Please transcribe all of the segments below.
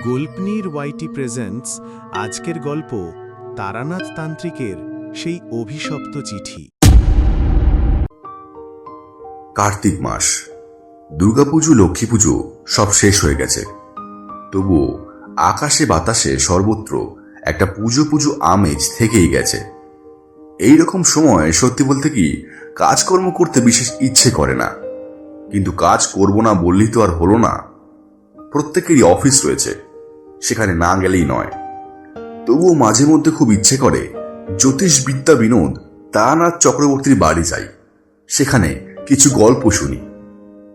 গল্পনির ওয়াইটি presents আজকের গল্প তারানাথ তান্ত্রিকের সেই অভিশপ্ত চিঠি। কার্তিক মাস, দুর্গাপুজো, লক্ষ্মী পুজো সব শেষ হয়ে গেছে। তবুও আকাশে বাতাসে সর্বত্র একটা পুজো পুজো আমেজ থেকেই গেছে। এই রকম সময় সত্যি বলতে কি কাজকর্ম করতে বিশেষ ইচ্ছে করে না, কিন্তু কাজ করব না বললেই তো আর হলো না। প্রত্যেকেরই অফিস রয়েছে, সেখানে না গেলেই নয়। তবুও মাঝে মধ্যে খুব ইচ্ছে করে জ্যোতিষবিদ্যা বিনোদ তারানাথ চক্রবর্তীর বাড়ি যাই, সেখানে কিছু গল্প শুনি।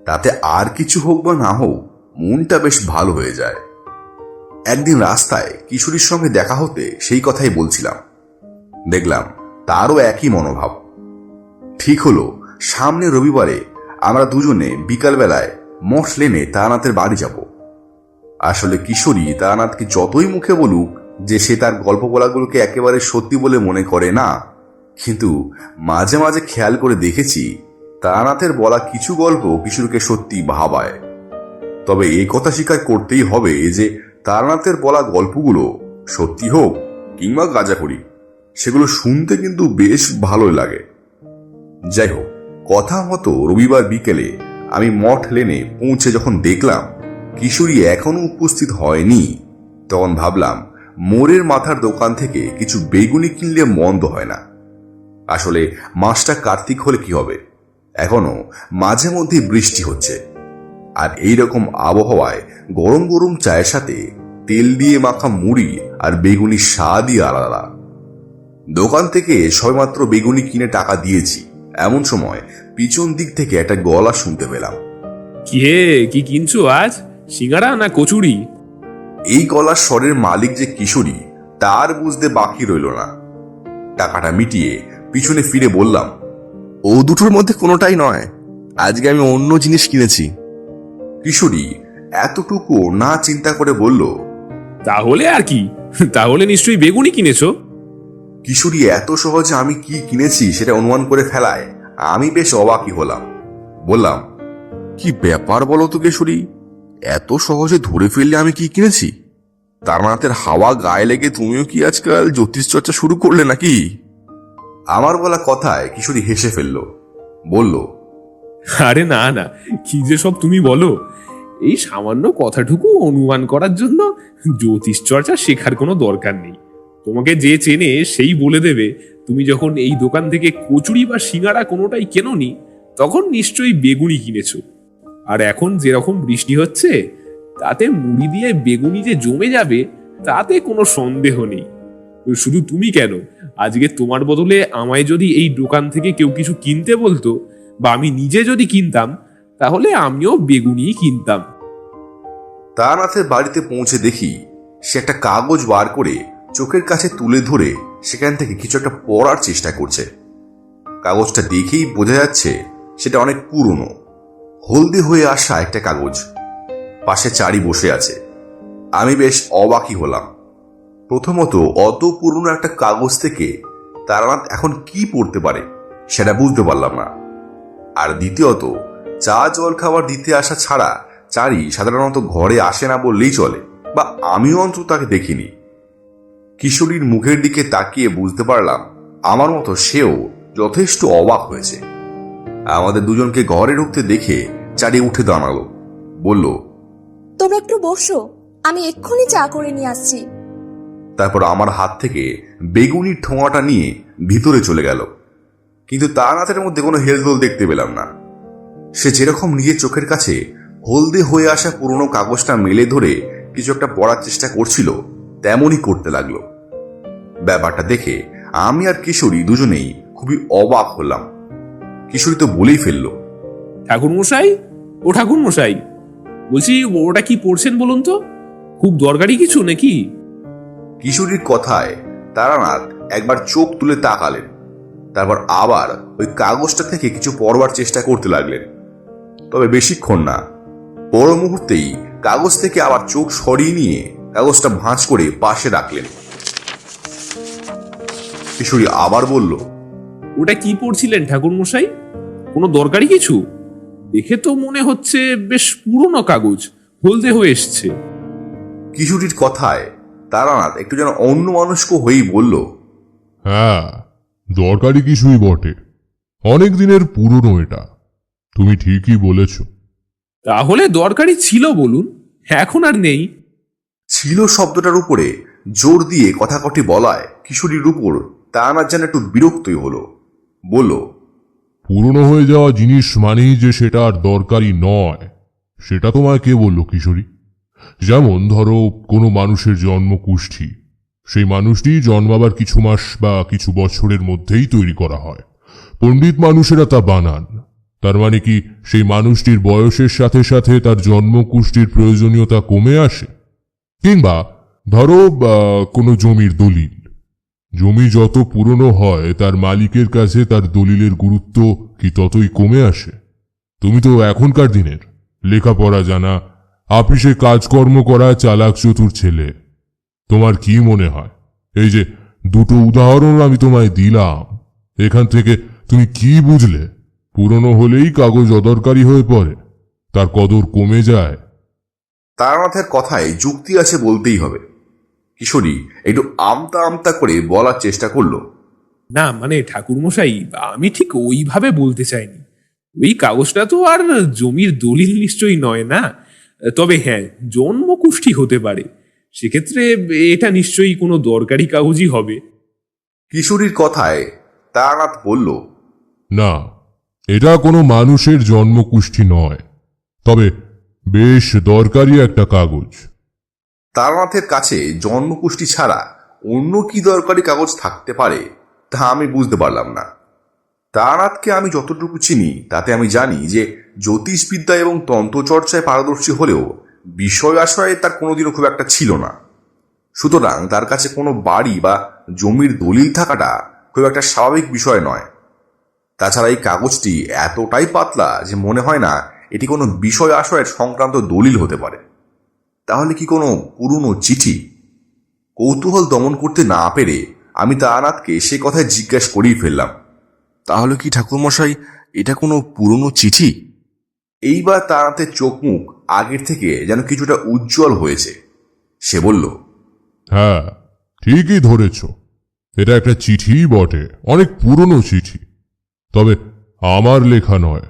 তাতে আর কিছু হোক বা না হোক মনটা বেশ ভালো হয়ে যায়। একদিন রাস্তায় কিশোরীর সঙ্গে দেখা হতে সেই কথাই বলছিলাম, দেখলাম তারও একই মনোভাব। ঠিক হলো সামনে রবিবারে আমরা দুজনে বিকালবেলায় মঠ লেনে তারানাথের বাড়ি যাব। আসলে কিশোরী তারানাথকে যতই মুখে বলুক যে সে তার গল্প বলাগুলোকে একেবারে সত্যি বলে মনে করে না, কিন্তু মাঝে মাঝে খেয়াল করে দেখেছি তারানাথের বলা কিছু গল্প কিশোরকে সত্যি ভাবায়। তবে এই কথা স্বীকার করতেই হবে যে তারানাথের বলা গল্পগুলো সত্যি হোক কিংবা গাঁজাখড়ি, সেগুলো শুনতে কিন্তু বেশ ভালোই লাগে। যাই হোক, কথা মতো রবিবার বিকেলে আমি মঠ লেনে পৌঁছে যখন দেখলাম কিশোরী এখনো উপস্থিত হয়নি, তখন ভাবলাম মোড়ের মাথার দোকান থেকে কিছু বেগুনি কিনলে মন্দ হয় না। আসলে মাসটা কার্তিক হলে কি হবে, এখনো মাঝে মধ্যে বৃষ্টি হচ্ছে, আর এই রকম আবহাওয়ায় গরম গরম চায়ের সাথে তেল দিয়ে মাখা মুড়ি আর বেগুনি স্বাদই আলাদা। দোকান থেকে সবেমাত্র বেগুনি কিনে টাকা দিয়েছি, এমন সময় পিছন দিক থেকে একটা গলা শুনতে পেলাম। কি কিনছো আজ, সিঙ্গারা না কচুরি? এই গলার স্বরের মালিক যে কিশোরী তার বুঝতে বাকি রইল না। টাকাটা মিটিয়ে পিছনে ফিরে বললাম, ও দুটোর মধ্যে কোনোটাই নয়, আজকে আমি অন্য জিনিস কিনেছি। কিশোরী এতটুকু না চিন্তা করে বলল, তাহলে আর কি, তাহলে নিশ্চয়ই বেগুনি কিনেছো। কিশোরী এত সহজে আমি কি কিনেছি সেটা অনুমান করে ফেলায় আমি বেশ অবাকই হলাম। বললাম, কি ব্যাপার বলো তো কিশোরী, এত সহজে ধরে ফেললে আমি কি কিনেছি? তারানাথের হাওয়া গায়ে লেগে তুমিও কি আজকাল জ্যোতিষ চর্চা শুরু করলে নাকি? আমার বলা কথায় কিশোরী হেসে ফেলল, বলল, আরে না না, কি যে সব তুমি বলো। এই সামান্য কথাটুকু অনুমান করার জন্য জ্যোতিষ চর্চা শেখার কোনো দরকার নেই। তোমাকে যে চেনে সেই বলে দেবে তুমি যখন এই দোকান থেকে কচুরি বা সিঙ্গারা কোনোটাই কেনোনি, তখন নিশ্চয়ই বেগুনি কিনেছো। আর এখন যেরকম বৃষ্টি হচ্ছে, তাতে মুড়ি দিয়ে বেগুনি যে জমে যাবে তাতে কোনো সন্দেহ নেই। শুধু তুমি কেন, আজকে তোমার বদলে আমায় যদি এই দোকান থেকে কেউ কিছু কিনতে বলতো, বা আমি নিজে যদি কিনতাম, তাহলে আমিও বেগুনি কিনতাম। তারানাথের বাড়িতে পৌঁছে দেখি সে একটা কাগজ বার করে চোখের কাছে তুলে ধরে সেখান থেকে কিছু একটা পড়ার চেষ্টা করছে। কাগজটা দেখেই বোঝা যাচ্ছে সেটা অনেক পুরনো, হলদে হয়ে আসা একটা কাগজ। পাশে চারি বসে আছে। আমি বেশ অবাকই হলাম। প্রথমত, অত পুরনো একটা কাগজ থেকে তারানাথ এখন কি পড়তে পারে সেটা বুঝতে পারলাম না। আর দ্বিতীয়ত, চা জল খাবার দিতে আসা ছাড়া চারি সাধারণত ঘরে আসে না বললেই চলে, বা আমিও অন্তত তাকে দেখিনি। কিশোরীর মুখের দিকে তাকিয়ে বুঝতে পারলাম আমার মতো সেও যথেষ্ট অবাক হয়েছে। আমাদের দুজনকে ঘরে ঢুকতে দেখে চারি উঠে দাঁড়ালো, বলল, তোমরা একটু বসো, আমি এক্ষুনি চা করে নিয়ে আসছি। তারপর আমার হাত থেকে বেগুনির ঠোঙাটা নিয়ে ভিতরে চলে গেল। কিন্তু তারানাথের মধ্যে কোনো হেলদোল দেখতে পেলাম না। সে যেরকম নিজের চোখের কাছে হলদে হয়ে আসা পুরনো কাগজটা মেলে ধরে কিছু একটা পড়ার চেষ্টা করছিল, তেমনই করতে লাগলো। ব্যাপারটা দেখে আমি আর কিশোরী দুজনেই খুবই অবাক হলাম। কিশোরী তো বলেই ফেললো, ঠাকুর মশাই, ও ঠাকুর মশাই, বলছি ওটা কি পড়ছেন বলুন তো, খুব দরকারি কিছু নাকি? কিশোরীর কথায় তারানাথ একবার চোখ তুলে তাকালেন, তারপর আবার ওই কাগজটা থেকে কিছু পড়বার চেষ্টা করতে লাগলেন। তবে বেশিক্ষণ না, পর মুহূর্তেই কাগজ থেকে আবার চোখ সরিয়ে নিয়ে কাগজটা ভাঁজ করে পাশে রাখলেন। কিশোরী আবার বলল, ওটা কি পড়ছিলেন ঠাকুর মশাই? কোনো দরকারি কিছু? দেখে তো মনে হচ্ছে বেশ পুরনো কাগজ, হলদে হয়ে এসছে। কিশোরীর কথায় তারানাথ একটু যেন অন্যমনস্ক হয়েই বলল, হ্যাঁ, দরকারি কিছুই বটে। অনেক দিনের পুরনো এটা, তুমি ঠিকই বলেছ। তাহলে দরকারি ছিল বলুন, এখন আর নেই। ছিল শব্দটার উপরে জোর দিয়ে কথা কটি বলায় কিশোরীর উপর তারানাথ যেন একটু বিরক্তই হলো। বলল, পুরনো হয়ে যাওয়া জিনিস মানেই যে সেটা আর দরকারি নয়, সেটা তোমায় কে বলল কিশোরী? যেমন ধরো কোনো মানুষের জন্ম কুষ্ঠি, সেই মানুষটি জন্মাবার কিছু মাস বা কিছু বছরের মধ্যেই তৈরি করা হয়। পণ্ডিত মানুষেরা তা বানান। তার মানে কি সেই মানুষটির বয়সের সাথে সাথে তার জন্ম কুষ্ঠির প্রয়োজনীয়তা কমে আসে? কিংবা ধরো কোনো জমির দলিল, জমি যত পুরনো হয় তার মালিকের কাছে তার দলিলের গুরুত্ব কি ততই কমে আসে? তুমি তো এখনকার দিনের লেখাপড়া জানা, অফিসে কাজকর্ম করা চালাক চতুর ছেলে। তোমার কি মনে হয় এই যে দুটো উদাহরণ আমি তোমায় দিলাম, এখান থেকে তুমি কি বুঝলে? পুরনো হলেই কাগজ অদরকারি হয়ে পড়ে, তার কদর কমে যায়। তারানাথের কথায় যুক্তি আছে বলতেই হবে। কিশোরী একটু আমতা আমতা করে বলার চেষ্টা করলো, না মানে ঠাকুরমশাই, আমি ঠিক ওইভাবে বলতে চাইনি। ওই কাগজটা তো আর জমির দলিল নিশ্চয়ই নয় না। তবে হ্যাঁ, জন্মকুষ্ঠি হতে পারে, সেক্ষেত্রে এটা নিশ্চয়ই কোনো দরকারি কাগজই হবে। কিশোরীর কথায় তারানাথ বলল, না, এটা কোনো মানুষের জন্মকুষ্ঠি নয়, তবে বেশ দরকারি একটা কাগজ। তারানাথের কাছে জন্মকুষ্ঠি ছাড়া অন্য কি দরকারি কাগজ থাকতে পারে তা আমি বুঝতে পারলাম না। তারানাথকে আমি যতটুকু চিনি তাতে আমি জানি যে জ্যোতিষবিদ্যা এবং তন্ত্রচর্চায় পারদর্শী হলেও বিষয় আশয়ে তার কোনোদিনও খুব একটা ছিল না। সুতরাং তার কাছে কোনো বাড়ি বা জমির দলিল থাকাটা খুব একটা স্বাভাবিক বিষয় নয়। তাছাড়া এই কাগজটি এতটাই পাতলা যে মনে হয় না এটি কোনো বিষয় আশয়ের সংক্রান্ত দলিল হতে পারে। তাহলে কি কোনো পুরনো চিঠি? কৌতূহল দমন করতে না পেরে আমি তারানাথকে সে কথায় জিজ্ঞাসা করেই ফেললাম, তাহলে কি ঠাকুরমশাই এটা কোনো পুরনো চিঠি? এইবার তারানাথের চোখ মুখ আগের থেকে যেন কিছুটা উজ্জ্বল হয়েছে। সে বলল, হ্যাঁ, ঠিকই ধরেছ, এটা একটা চিঠি বটে, অনেক পুরনো চিঠি, তবে আমার লেখা নয়।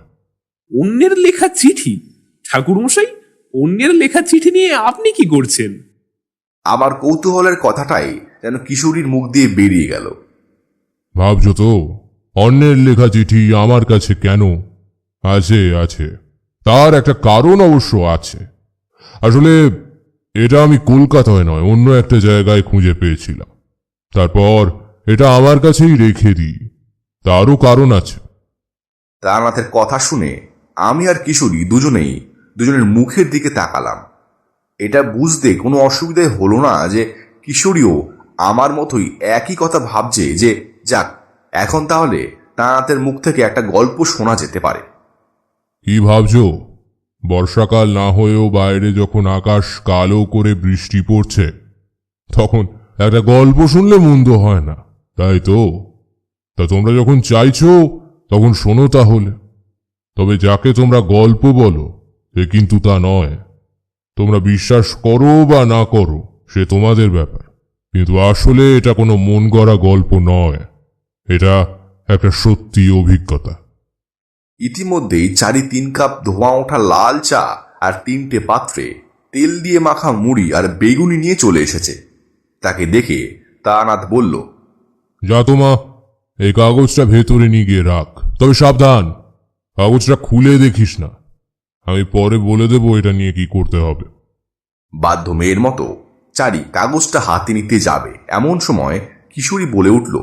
অন্যের লেখা চিঠি? ঠাকুরমশাই, অন্যের লেখা চিঠি নিয়ে আপনি কি করছেন? আমার কৌতূহলের কথাটাই যেন কিশোরীর মুখ দিয়ে বেরিয়ে গেল। ভাবছ তো অন্যের লেখা চিঠি আমার কাছে কেন? আছে আছে, তার একটা কারণ অবশ্য আছে। আসলে এটা আমি কলকাতায় নয়, অন্য একটা জায়গায় খুঁজে পেয়েছিলাম, তারপর এটা আমার কাছেই রেখে দিই। তারও কারণ আছে। তারানাথের কথা শুনে আমি আর কিশোরী দুজনের মুখের দিকে তাকালাম। এটা বুঝতে কোনো অসুবিধাই হলো না যে কিশোরীও আমার মতোই একই কথা ভাবছে যে যাক, এখন তাহলে তারানাথের মুখ থেকে একটা গল্প শোনা যেতে পারে। কি ভাবছ? বর্ষাকাল না হয়েও বাইরে যখন আকাশ কালো করে বৃষ্টি পড়ছে, তখন একটা গল্প শুনলে মন্দ হয় না, তাই তো? তা তোমরা যখন চাইছো তখন শোনো তাহলে। তবে যাকে তোমরা গল্প বলো এ কিন্তু তা নয়। তোমরা বিশ্বাস করো বা না করো সে তোমাদের ব্যাপার, কিন্তু আসলে এটা কোনো মন গড়া গল্প নয়, এটা একটা সত্যি অভিজ্ঞতা। ইতিমধ্যেই 4-3 কাপ ধোঁয়া ওঠা লাল চা আর 3টে পাত্রে তেল দিয়ে মাখা মুড়ি আর বেগুনি নিয়ে চলে এসেছে। তাকে দেখে তারানাথ বলল, যা তোমা, এই কাগজটা ভেতরে নিয়ে গিয়ে রাখ, তবে সাবধান, কাগজটা খুলে দেখিস না। আমি পরে বলে দেবো এটা নিয়ে কি করতে হবে। বাধ্য মেয়ের মতো চারি কাগজটা হাতে নিতে যাবে এমন সময় কিশোরী বলে উঠল,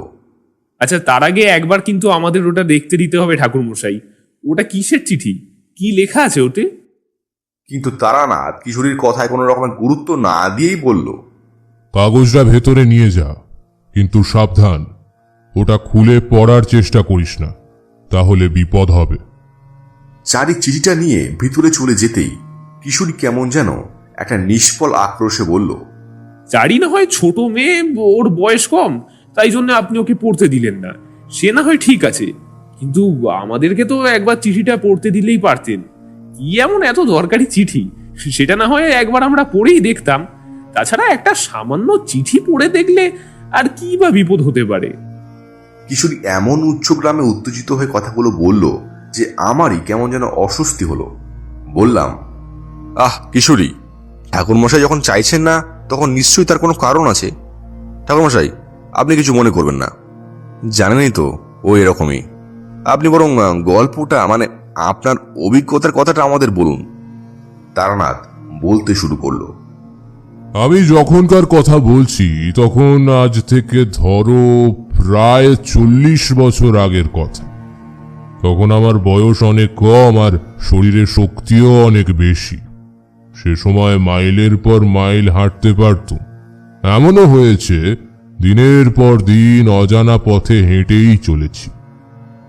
আচ্ছা, তার আগে একবার কিন্তু আমাদের ওটা দেখতে দিতে হবে ঠাকুরমশাই। ওটা কিসের চিঠি? কি লেখা আছে ওতে? কিন্তু তারানাথ কিশোরীর কথায় কোনো রকমের গুরুত্ব না দিয়েই বলল, কাগজটা ভেতরে নিয়ে যা, কিন্তু সাবধান, ওটা খুলে পড়ার চেষ্টা করিস না, তাহলে বিপদ হবে। চারি চিঠিটা নিয়ে ভিতরে চলে যেতেই কিশোরী কেমন যেন একটা নিষ্ফল আক্রোশে বলল, চারি না হয় ছোট মেয়ে, ওর বয়স কম, তাই জন্য আপনি ওকে পড়তে দিলেন না, সে না হয় ঠিক আছে, কিন্তু আমাদেরকে তো একবার চিঠিটা পড়তে দিলেই পারতেন। কি এমন এত দরকারি চিঠি, সেটা না হয় একবার আমরা পড়েই দেখতাম। তাছাড়া একটা সামান্য চিঠি পড়ে দেখলে আর কি বা বিপদ হতে পারে? কিশোরী এমন উচ্চ গ্রামে উত্তেজিত হয়ে কথাগুলো বলল যে আমারই কেমন যেন অস্বস্তি হলো। বললাম, কিশোরী, ঠাকুরমশাই যখন চাইছেন না তখন নিশ্চয়ই তার কোনো কারণ আছে। ঠাকুরমশাই, আপনি কিছু মনে করবেন না, জানেনই তো ও এরকমই। আপনি বরং গল্পটা মানে আপনার অভিজ্ঞতার কথাটা আমাদের বলুন। তারানাথ বলতে শুরু করলো। আমি যখনকার কথা বলছি তখন আজ থেকে ধরো প্রায় 40 বছর আগের কথা। তখন আমার বয়স অনেক কম আর শরীরে শক্তিও অনেক বেশি। সে সময় মাইলের পর মাইল হাঁটতে পারতুম। এমনও হয়েছে দিনের পর দিন অজানা পথে হেঁটেই চলেছি,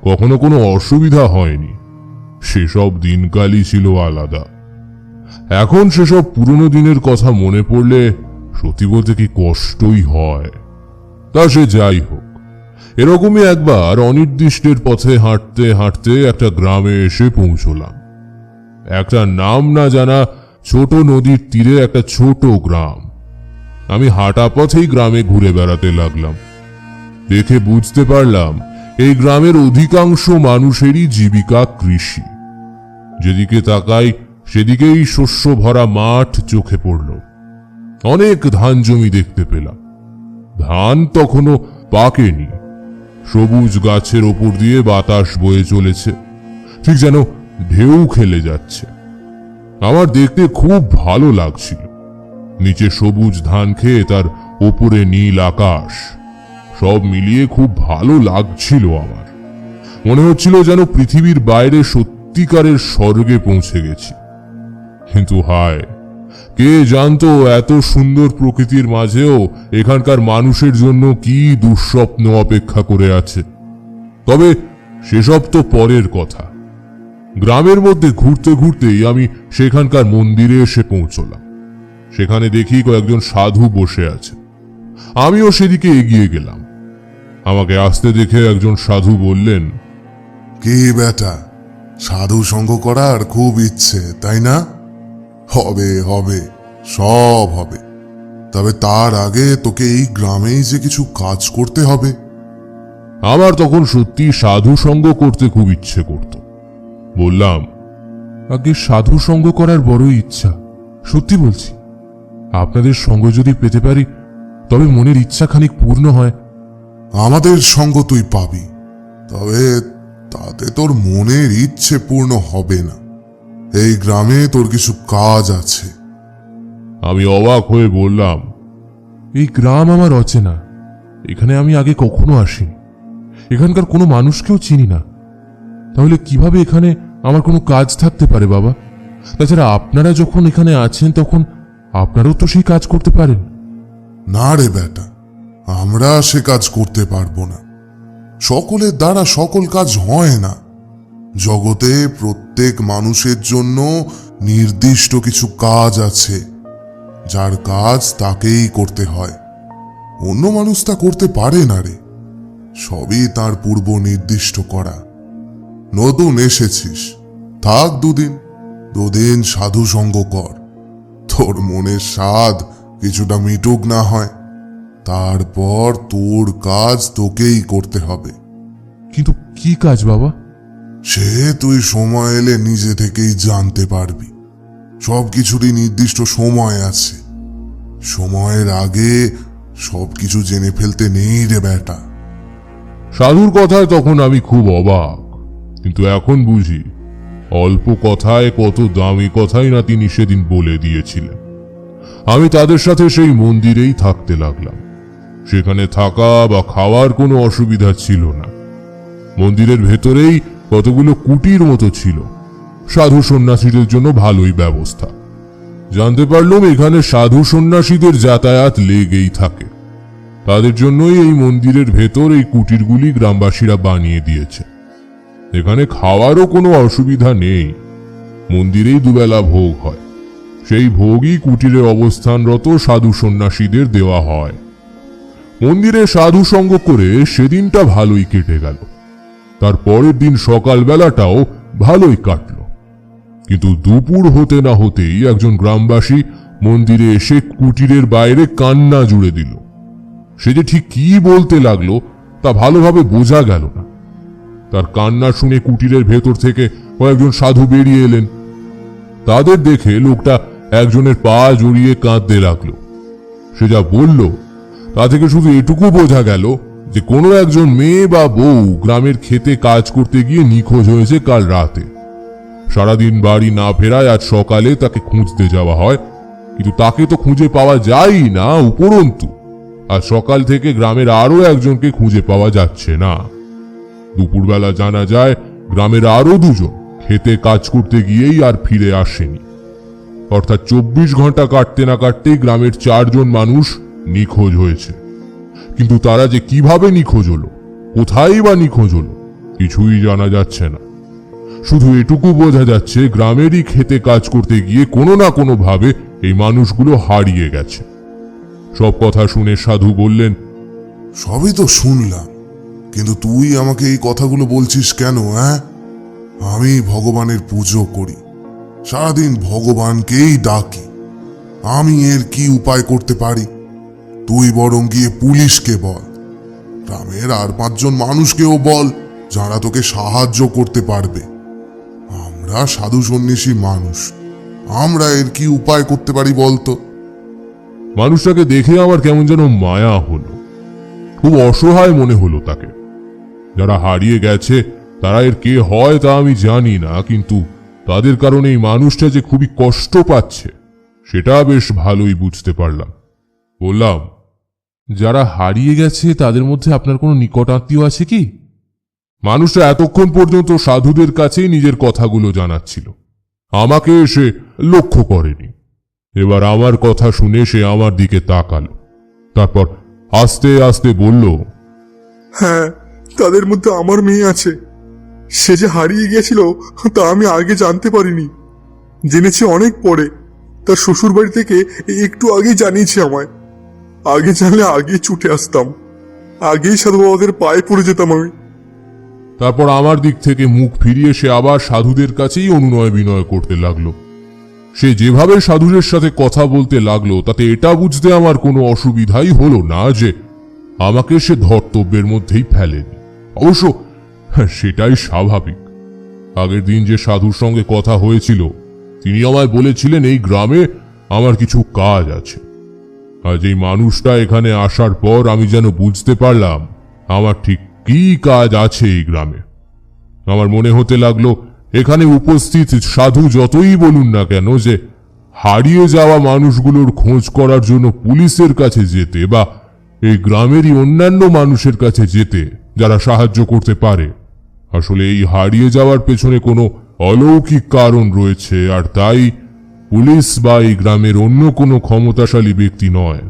কখনো কোনো অসুবিধা হয়নি। সেসব দিনকালই ছিল আলাদা। এখন সেসব পুরনো দিনের কথা মনে পড়লে সত্যি বলতে কি কষ্টই হয়। তা সে যাই হোক, এরকমই একবার অনির্দিষ্টের পথে হাঁটতে হাঁটতে একটা গ্রামে এসে পৌঁছলাম। একটা নাম না জানা ছোট নদীর তীরে একটা ছোট গ্রাম। আমি হাঁটা পথেই গ্রামে ঘুরে বেড়াতে লাগলাম। দেখে বুঝতে পারলাম এই গ্রামের অধিকাংশ মানুষেরই জীবিকা কৃষি। যেদিকে তাকাই সেদিকেই শস্য ভরা মাঠ চোখে পড়ল। অনেক ধান জমি দেখতে পেলাম। ধান তখনও পাকেনি। সবুজ গাছের ওপর দিয়ে বাতাস বয়ে চলেছে, ঠিক যেন ঢেউ খেলে যাচ্ছে। আমার দেখতে খুব ভালো লাগছিল। নিচে সবুজ ধান খেয়ে তার ওপরে নীল আকাশ, সব মিলিয়ে খুব ভালো লাগছিল আমার। মনে হচ্ছিল যেন পৃথিবীর বাইরে সত্যিকারের স্বর্গে পৌঁছে গেছি। কিন্তু হায়, কে জানতো এত সুন্দর প্রকৃতির মাঝেও এখানকার মানুষের জন্য কি দুঃস্বপ্ন অপেক্ষা করে আছে। তবে সেসব তো পরের কথা। গ্রামের মধ্যে ঘুরতে ঘুরতেই আমি সেখানকার মন্দিরে এসে পৌঁছলাম। সেখানে দেখি কয়েকজন সাধু বসে আছে। আমিও সেদিকে এগিয়ে গেলাম। আমাকে আসতে দেখে একজন সাধু বললেন, কি বেটা, সাধু সঙ্গ করার খুব ইচ্ছে তাই না? হবে হবে, সব হবে। তবে তার আগে তোকে এই গ্রামেই যে কিছু কাজ করতে হবে। আমার তখন সত্যি সাধু সঙ্গ করতে খুব ইচ্ছে করত। বললাম, আগে সাধু সঙ্গ করার বড়ই ইচ্ছা, সত্যি বলছি। আপনাদের সঙ্গ যদি পেতে পারি তবে মনের ইচ্ছা খানিক পূর্ণ হয়। আমাদের সঙ্গ তুই পাবি, তবে তাতে তোর মনের ইচ্ছে পূর্ণ হবে না। এই গ্রামে তোর কিছু কাজ আছে। আমি অবাক হয়ে বললাম, এই গ্রাম আমার অচেনা। এখানে আমি আগে কখনো আসিনি। এখানকার কোনো মানুষকেও চিনি না। তাহলে কিভাবে এখানে আমার কোনো কাজ থাকতে পারে বাবা? তাছাড়া আপনারা যখন এখানে আছেন তখন আপনারাও তো সেই কাজ করতে পারেন। না রে বেটা, আমরা সে কাজ করতে পারবো না। সকলের দ্বারা সকল কাজ হয় না। জগতে প্রত্যেক মানুষের জন্য নির্দিষ্ট কিছু কাজ আছে, যার কাজ তাকেই করতে হয়। অন্য মানুষ তা করতে পারে না রে। সবই তার পূর্ব নির্দিষ্ট করা। নতুন এসেছিস, থাক দুদিন সাধু সঙ্গ কর। তোর মনের স্বাদ কিছুটা মিটুক না হয়, তারপর তোর কাজ তোকেই করতে হবে। কিন্তু কি কাজ বাবা? সে তুই সময় এলে নিজে থেকেই জানতে পারবি। সবকিছুরই নির্দিষ্ট সময় আছে। সময়ের আগে সবকিছু জেনে ফেলতে নেই রে বেটা। সাধুর কথায় তখন আমি খুব অবাক, কিন্তু এখন বুঝি অল্প কথায় কত দামি কথাই না তিনি সেদিন বলে দিয়েছিলেন। আমি তাদের সাথে সেই মন্দিরেই থাকতে লাগলাম। সেখানে থাকা বা খাওয়ার কোনো অসুবিধা ছিল না। মন্দিরের ভেতরেই কতগুলো কুটির মতো ছিল। সাধু সন্ন্যাসীদের জন্য ভালোই ব্যবস্থা। জানতে পারলাম এখানে সাধু সন্ন্যাসীদের যাতায়াত লেগেই থাকে। তাদের জন্যই এই মন্দিরের ভেতর এই কুটিরগুলি গ্রামবাসীরা বানিয়ে দিয়েছে। এখানে খাওয়ারও কোনো অসুবিধা নেই। মন্দিরেই দুবেলা ভোগ হয়। সেই ভোগই কুটিরে অবস্থানরত সাধু সন্ন্যাসীদের দেওয়া হয়। মন্দিরে সাধু সঙ্গ করে সেদিনটা ভালোই কেটে গেল। তার পরের দিন সকালবেলাটাও ভালোই কাটল। কিন্তু দুপুর হতে না হতেই একজন গ্রামবাসী মন্দিরে এসে কুটিরের বাইরে কান্না জুড়ে দিল। সে যে ঠিক কি বলতে লাগলো তা ভালোভাবে বোঝা গেল না। তার কান্না শুনে কুটিরের ভেতর থেকে কয়েকজন সাধু বেরিয়ে এলেন। তাদের দেখে লোকটা একজনের পা জড়িয়ে কাঁদতে লাগলো। সে যা বলল তা থেকে শুধু এটুকু বোঝা গেল যে কোনো একজন মেয়ে বা বউ গ্রামের খেতে কাজ করতে গিয়ে নিখোঁজ হয়েছে কাল রাতে। সারাদিন বাড়ি না ফেরায় আজ সকালে তাকে খুঁজতে যাওয়া হয়, কিন্তু তাকে তো খুঁজে পাওয়া যায়ই না। উপরন্তু আজ সকাল থেকে গ্রামের আরো একজনকে খুঁজে পাওয়া যাচ্ছে না। দুপুরবেলা জানা যায় গ্রামের আরো দুজন খেতে কাজ করতে গিয়েই আর ফিরে আসেনি। অর্থাৎ 24 ঘন্টা কাটতে না কাটতেই গ্রামের 4 জন মানুষ নিখোঁজ হয়েছে। কিন্তু তারা যে কিভাবে নিখোঁজ হলো, কোথায় বা নিখোঁজ হলো, কিছুই জানা যাচ্ছে না। শুধু এটুকু বোঝা যাচ্ছে গ্রামেরই খেতে কাজ করতে গিয়ে কোনো না কোনো ভাবে এই মানুষগুলো হারিয়ে গেছে। সব কথা শুনে সাধু বললেন, সবই তো শুনলাম, কিন্তু তুই আমাকে এই কথাগুলো বলছিস কেন? আমি ভগবানের পুজো করি, সারাদিন ভগবানকেই ডাকি। আমি এর কি উপায় করতে পারি? তুই বরং গিয়ে পুলিশকে বল, গ্রামের আর 5 জন মানুষকেও বল, যারা তোকে সাহায্য করতে পারবে। আমরা সাধু সন্ন্যাসী মানুষ, আমরা এর কি উপায় করতে পারি বলতো? মানুষটাকে দেখে আমার কেমন যেন মায়া হলো। খুব অসহায় মনে হলো তাকে। যারা হারিয়ে গেছে তারা এর কে হয় তা আমি জানি না, কিন্তু তাদের কারণে এই মানুষটা যে খুবই কষ্ট পাচ্ছে সেটা বেশ ভালোই বুঝতে পারলাম। বললাম, যারা হারিয়ে গেছে তাদের মধ্যে আপনার কোনো নিকট আত্মীয় আছে কি? মানুষটা এতক্ষণ পর্যন্ত সাধুদের কাছেই নিজের কথাগুলো জানাচ্ছিল, আমাকে এসে লক্ষ্য করেনি। এবার আমার কথা শুনে সে আমার দিকে তাকালো, তারপর আস্তে আস্তে বলল, হ্যাঁ, তাদের মধ্যে আমার মেয়ে আছে। সে যে হারিয়ে গিয়েছিল তা আমি আগে জানতে পারিনি, জেনেছি অনেক পরে। তার শ্বশুর বাড়ি থেকে একটু আগেই জানিয়েছে আমায়। আগে জানলে আগেই ছুটে আসতাম, আগেই সাধু বাবাদের পায়ে পড়ে যেতাম আমি। তারপর আমার দিক থেকে মুখ ফিরিয়ে সে আবার সাধুদের কাছেই অনুনয় বিনয় করতে লাগলো। সে যেভাবে সাধুদের সাথে কথা বলতে লাগলো তাতে এটা বুঝতে আমার কোনো অসুবিধাই হলো না যে আমাকে সে ধর্তব্যের মধ্যেই ফেলেনি। অবশ্য সেটাই স্বাভাবিক। আগের দিন যে সাধুর সঙ্গে কথা হয়েছিল তিনি আমায় বলেছিলেন এই গ্রামে আমার কিছু কাজ আছে। আজ এই মানুষটা এখানে আসার পর আমি যেন বুঝতে পারলাম আমার ঠিক কি কাজ আছে এই গ্রামে। আমার মনে হতে লাগলো এখানে উপস্থিত সাধু যতই বলুন না কেন যে হারিয়ে যাওয়া মানুষগুলোর খোঁজ করার জন্য পুলিশের কাছে যেতে বা এই গ্রামেরই অন্যান্য মানুষের কাছে যেতে যারা সাহায্য করতে পারে, আসলে এই হারিয়ে যাওয়ার পেছনে কোনো অলৌকিক কারণ রয়েছে। আর তাই পুলিশ বা এই গ্রামের অন্য কোনো ক্ষমতাশালী ব্যক্তি নয়,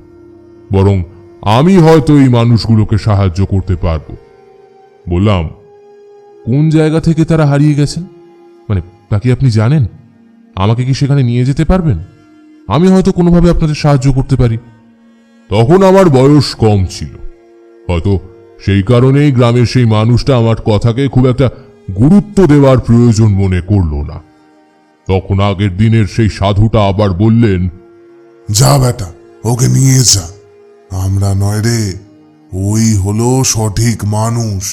বরং আমি হয়তো এই মানুষগুলোকে সাহায্য করতে পারবো। বললাম, কোন জায়গা থেকে তারা হারিয়ে গেছেন? মানে তা কি আপনি জানেন? আমাকে কি সেখানে নিয়ে যেতে পারবেন? আমি হয়তো কোনোভাবে আপনাদের সাহায্য করতে পারি। তখন আমার বয়স কম ছিল, হয়তো সেই কারণেই গ্রামের সেই মানুষটা আমার কথাকে খুব একটা গুরুত্ব দেওয়ার প্রয়োজন মনে করল না। তখন আগের দিনের সেই সাধুটা আবার বললেন, যা বেটা, ওকে নিয়ে যা। আমরা নয় রে, ওই হলো সঠিক মানুষ।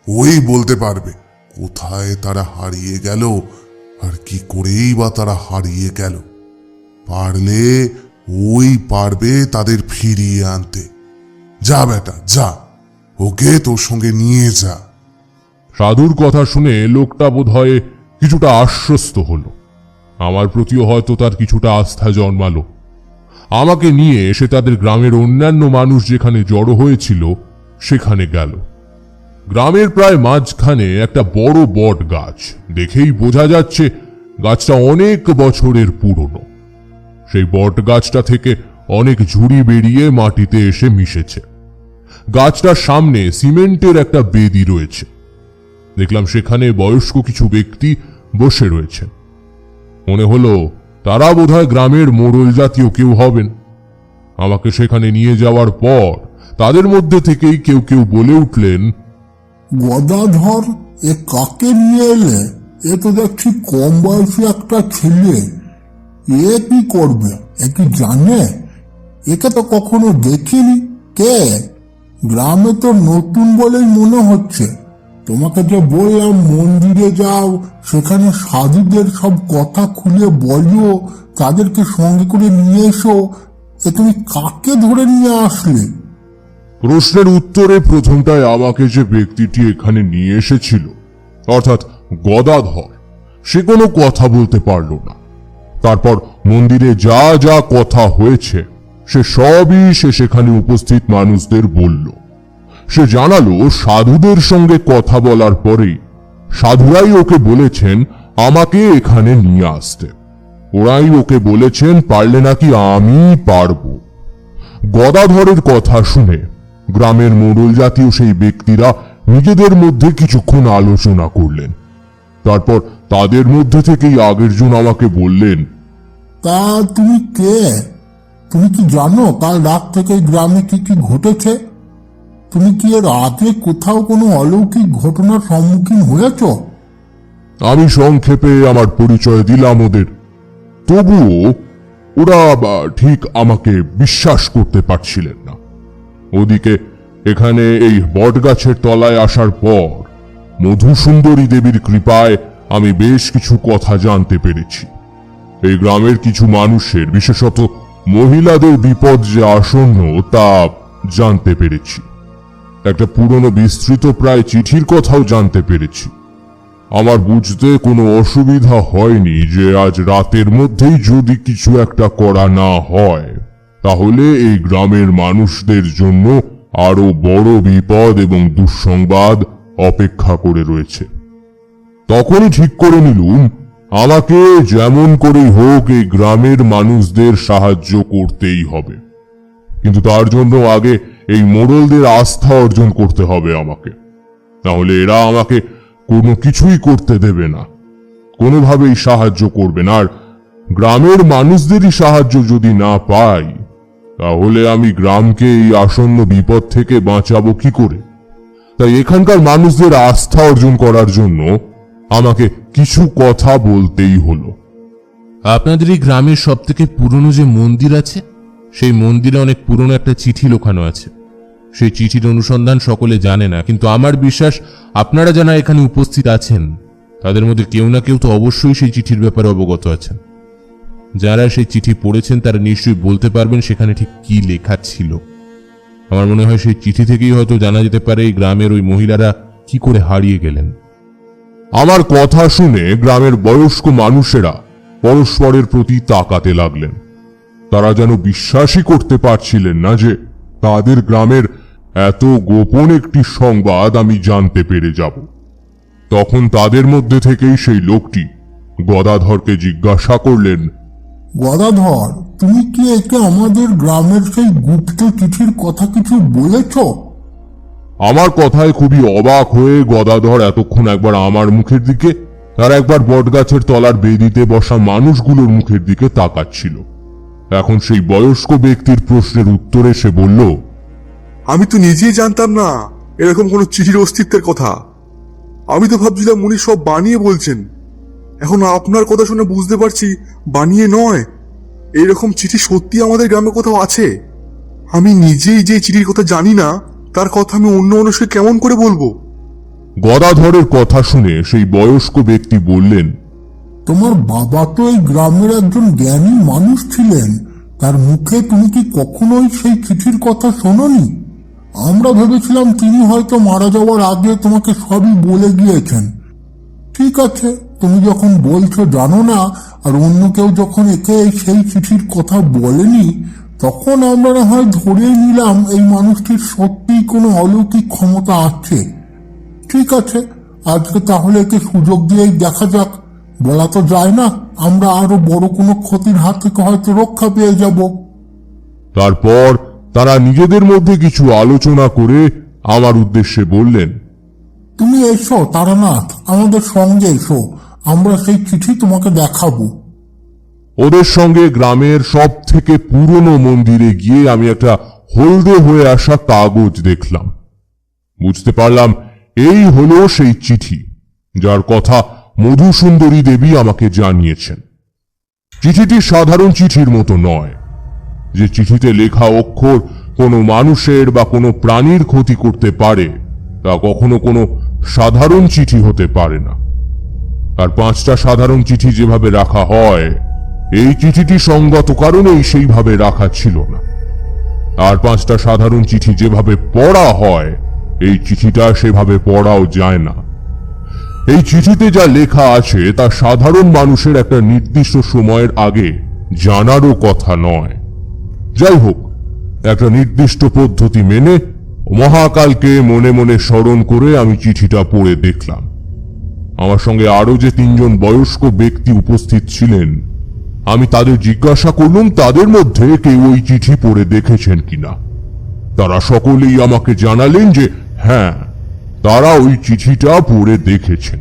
ওই বলতে পারবে কোথায় তারা হারিয়ে গেল আর কি করেই বা তারা হারিয়ে গেল। পারলে ওই পারবে তাদের ফিরিয়ে আনতে। যা বেটা যা, ওকে তোর সঙ্গে নিয়ে যা। সাধুর কথা শুনে লোকটা বোধহয় কিছুটা আশ্বস্ত হলো। আমার প্রতিও হয়তো তার কিছুটা আস্থা জন্মালো। আমাকে নিয়ে এসে তাদের গ্রামের অন্যান্য মানুষ যেখানে জড়ো হয়েছিল সেখানে গেল। গ্রামের প্রায় মাঝখানে একটা বড় বট গাছ, দেখেই বোঝা যাচ্ছে গাছটা অনেক বছরের পুরনো। সেই বট গাছটা থেকে অনেক ঝুড়ি বেরিয়ে মাটিতে এসে মিশেছে। গাছটার সামনে সিমেন্টের একটা বেদি রয়েছে। দেখলাম সেখানে বয়স্ক কিছু ব্যক্তি বসে রয়েছে। মনে হলো তারা বোধহয় গ্রামের মোড়ল জাতীয় কেউ হবেন। আমাকে সেখানে নিয়ে যাওয়ার পর তাদের মধ্যে থেকেই কেউ কেউ বলে উঠলেন, গদাধর, এ কাকে নিয়ে এলে? এ তো দেখছি কম বয়সী একটা ছেলে। এ কি করবে? এ কি জানে? একে তো কখনো দেখিনি। কে? গ্রামে তো নতুন বলেই মনে হচ্ছে। তোমাকে যে বললাম মন্দিরে যাও, সেখানে সাধুদের সব কথা খুলে বলো, তাদেরকে সঙ্গে করে নিয়ে এসো, এ তুমি কাকে ধরে নিয়ে আসলে? প্রশ্নের উত্তরে প্রথমটায় আমাকে যে ব্যক্তিটি এখানে নিয়ে এসেছিল, অর্থাৎ গদাধর, সে কোনো কথা বলতে পারল না। তারপর মন্দিরে যা যা কথা হয়েছে সে সবই সে সেখানে উপস্থিত মানুষদের বলল। সে জানালো সাধুদের সঙ্গে কথা বলার পরে সাধুরাই ওকে বলেছেন আমাকে এখানে নিয়ে আসতে। ওরাই ওকে বলেছেন পারলে নাকি আমি পারব। গদাধরের কথা শুনে গ্রামের মোড়ল জাতীয় সেই ব্যক্তিরা নিজেদের মধ্যে কিছুক্ষণ আলোচনা করলেন। তারপর তাদের মধ্যে থেকেই আগের জন আমাকে বললেন, তা তুমি কে? তুমি কি জানো কাল রাত থেকে গ্রামে কি কি ঘটেছে? তুমি কি এর আগে কোথাও কোনো অলৌকিক ঘটনার সম্মুখীন হয়েছ? আমি সংক্ষেপে আমার পরিচয় দিলাম ওদের। তবুও ওরা ঠিক আমাকে বিশ্বাস করতে পারছিলেন না। ওদিকে এখানে এই বটগাছের তলায় আসার পর মধুসুন্দরী দেবীর কৃপায় আমি বেশ কিছু কথা জানতে পেরেছি। এই গ্রামের কিছু মানুষের, বিশেষত মহিলাদের বিপদ যে আসন্ন তা জানতে পেরেছি। একটা পুরনো বিস্তৃত প্রায় চিঠির কথাও জানতে পেরেছি। আমার বুঝতে কোনো অসুবিধা হয়নি যে আজ রাতের মধ্যেই যদি কিছু একটা করা না হয়, তাহলে এই গ্রামের মানুষদের জন্য আরো বড় বিপদ এবং দুঃসংবাদ অপেক্ষা করে রয়েছে। তখনই ঠিক করে নিলুম আমাকে যেমন করেই হোক এই গ্রামের মানুষদের সাহায্য করতেই হবে। কিন্তু তার জন্য আগে এই মোড়লদের আস্থা অর্জন করতে হবে আমাকে। তাহলে এরা আমাকে কোনো কিছুই করতে দেবে না, কোনোভাবেই সাহায্য করবে না। আর গ্রামের মানুষদেরই সাহায্য যদি না পাই, তাহলে আমি গ্রামকে এই আসন্ন বিপদ থেকে বাঁচাবো কি করে? তাই এখানকার মানুষদের আস্থা অর্জন করার জন্য আমাকে কিছু কথা বলতেই হলো। আপনাদের এই গ্রামের সব থেকে পুরনো যে মন্দির আছে, সেই মন্দিরে অনেক পুরনো একটা চিঠি লোকানো আছে। সেই চিঠির অনুসন্ধান সকলে জানে না, কিন্তু আমার বিশ্বাস আপনারা যারা এখানে উপস্থিত আছেন তাদের মধ্যে কেউ না কেউ তো অবশ্যই সেই চিঠির ব্যাপারে অবগত আছেন। যারা সেই চিঠি পড়েছেন তারা নিশ্চয়ই বলতে পারবেন সেখানে ঠিক কি লেখা ছিল। আমার মনে হয় সেই চিঠি থেকেই হয়তো জানা যেতে পারে এই গ্রামের ওই মহিলারা কি করে হারিয়ে গেলেন। আমার কথা শুনে গ্রামের বয়স্ক মানুষেরা পরস্পরের প্রতি তাকাতে লাগলেন। তারা যেন বিশ্বাসই করতে পারছিলেন না যে তাদের গ্রামের এত গোপন একটি সংবাদ আমি জানতে পেরে যাব। তখন তাদের মধ্যে থেকেই সেই লোকটি গদাধরকে জিজ্ঞাসা করলেন, গদাধর, তুমি কি একে আমাদের গ্রামের সেই গুপ্ত চিঠির কথা কিছু বলেছ? আমার কথায় খুবই অবাক হয়ে গদাধর এতক্ষণ একবার আমার মুখের দিকে আর একবার বটগাছের তলার বেদিতে বসা মানুষগুলোর মুখের দিকে তাকাচ্ছিল। এখন সেই বয়স্ক ব্যক্তির প্রশ্নের উত্তরে সে বলল, আমি তো নিজেই জানতাম না এরকম কোনো চিঠির অস্তিত্বের কথা। আমি তো ভাবছিলাম উনি সব বানিয়ে বলছেন। এখন আপনার কথা শুনে বুঝতে পারছি বানিয়ে নয়, এইরকম চিঠি সত্যি আমাদের গ্রামে কোথাও আছে। আমি নিজেই যে চিঠির কথা জানি না তার কথা আমি অন্য মানুষকে কেমন করে বলবো? গদাধরের কথা শুনে সেই বয়স্ক ব্যক্তি বললেন, তোমার বাবা তো এই গ্রামের একজন জ্ঞানী মানুষ ছিলেন। তার মুখে তুমি কি কখনোই সেই চিঠির কথা শোনোনি? আমরা ভেবেছিলাম তিনি হয়তো মারা যাওয়ার আগে তোমাকে সবই বলে গিয়েছেন। ঠিক আছে, তুমি যখন বলছো জানো না, আর অন্য কেউ যখন একে সেই চিঠির কথা বলেনি, তখন আমরা না হয় ধরেই নিলাম এই মানুষটির সত্যিই কোনো অলৌকিক ক্ষমতা আছে। ঠিক আছে, আজকে তাহলে একে সুযোগ দিয়েই দেখা যাক। বলা তো যায় না, আমরা আরো বড় কোনো ক্ষতির হাত থেকে হয়তো রক্ষা পেয়ে যাব। তারপর তারা নিজেদের মধ্যে কিছু আলোচনা করে আমার উদ্দেশ্যে বললেন, তুমি এসো তারানাথ, আমাদের সঙ্গে এসো, আমরা সেই চিঠি তোমাকে দেখাবো। ওদের সঙ্গে গ্রামের সব থেকে পুরনো মন্দিরে গিয়ে আমি একটা হলদে হয়ে আসা কাগজ দেখলাম। বুঝতে পারলাম এই হলো সেই চিঠি, যার কথা মধুসুন্দরী দেবী আমাকে জানিয়েছেন। চিঠিটি সাধারণ চিঠির মতো নয়, যে চিঠিতে লেখা অক্ষর কোনো মানুষের বা কোনো প্রাণীর ক্ষতি করতে পারে তা কখনো কোনো সাধারণ চিঠি হতে পারে না। আর 5টা সাধারণ চিঠি যেভাবে রাখা হয়, এই চিঠিটি সঙ্গত কারণেই সেইভাবে রাখা ছিল না। আর 5টা সাধারণ চিঠি যেভাবে পড়া হয়, এই চিঠিটা সেভাবে পড়াও যায় না। এই চিঠিতে যা লেখা আছে তা সাধারণ মানুষের একটা নির্দিষ্ট সময়ের আগে জানারও কথা নয়। যাই হোক, একটা নির্দিষ্ট পদ্ধতি মেনে মহাকালকে মনে মনে স্মরণ করে আমি চিঠিটা পড়ে দেখলাম। আমার সঙ্গে আরো যে 3 জন বয়স্ক ব্যক্তি উপস্থিত ছিলেন, আমি তাদের জিজ্ঞাসা করলাম তাদের মধ্যে কেউ ওই চিঠি পড়ে দেখেছেন কিনা। তারা সকলেই আমাকে জানালেন যে হ্যাঁ, তারা ওই চিঠিটা পড়ে দেখেছেন।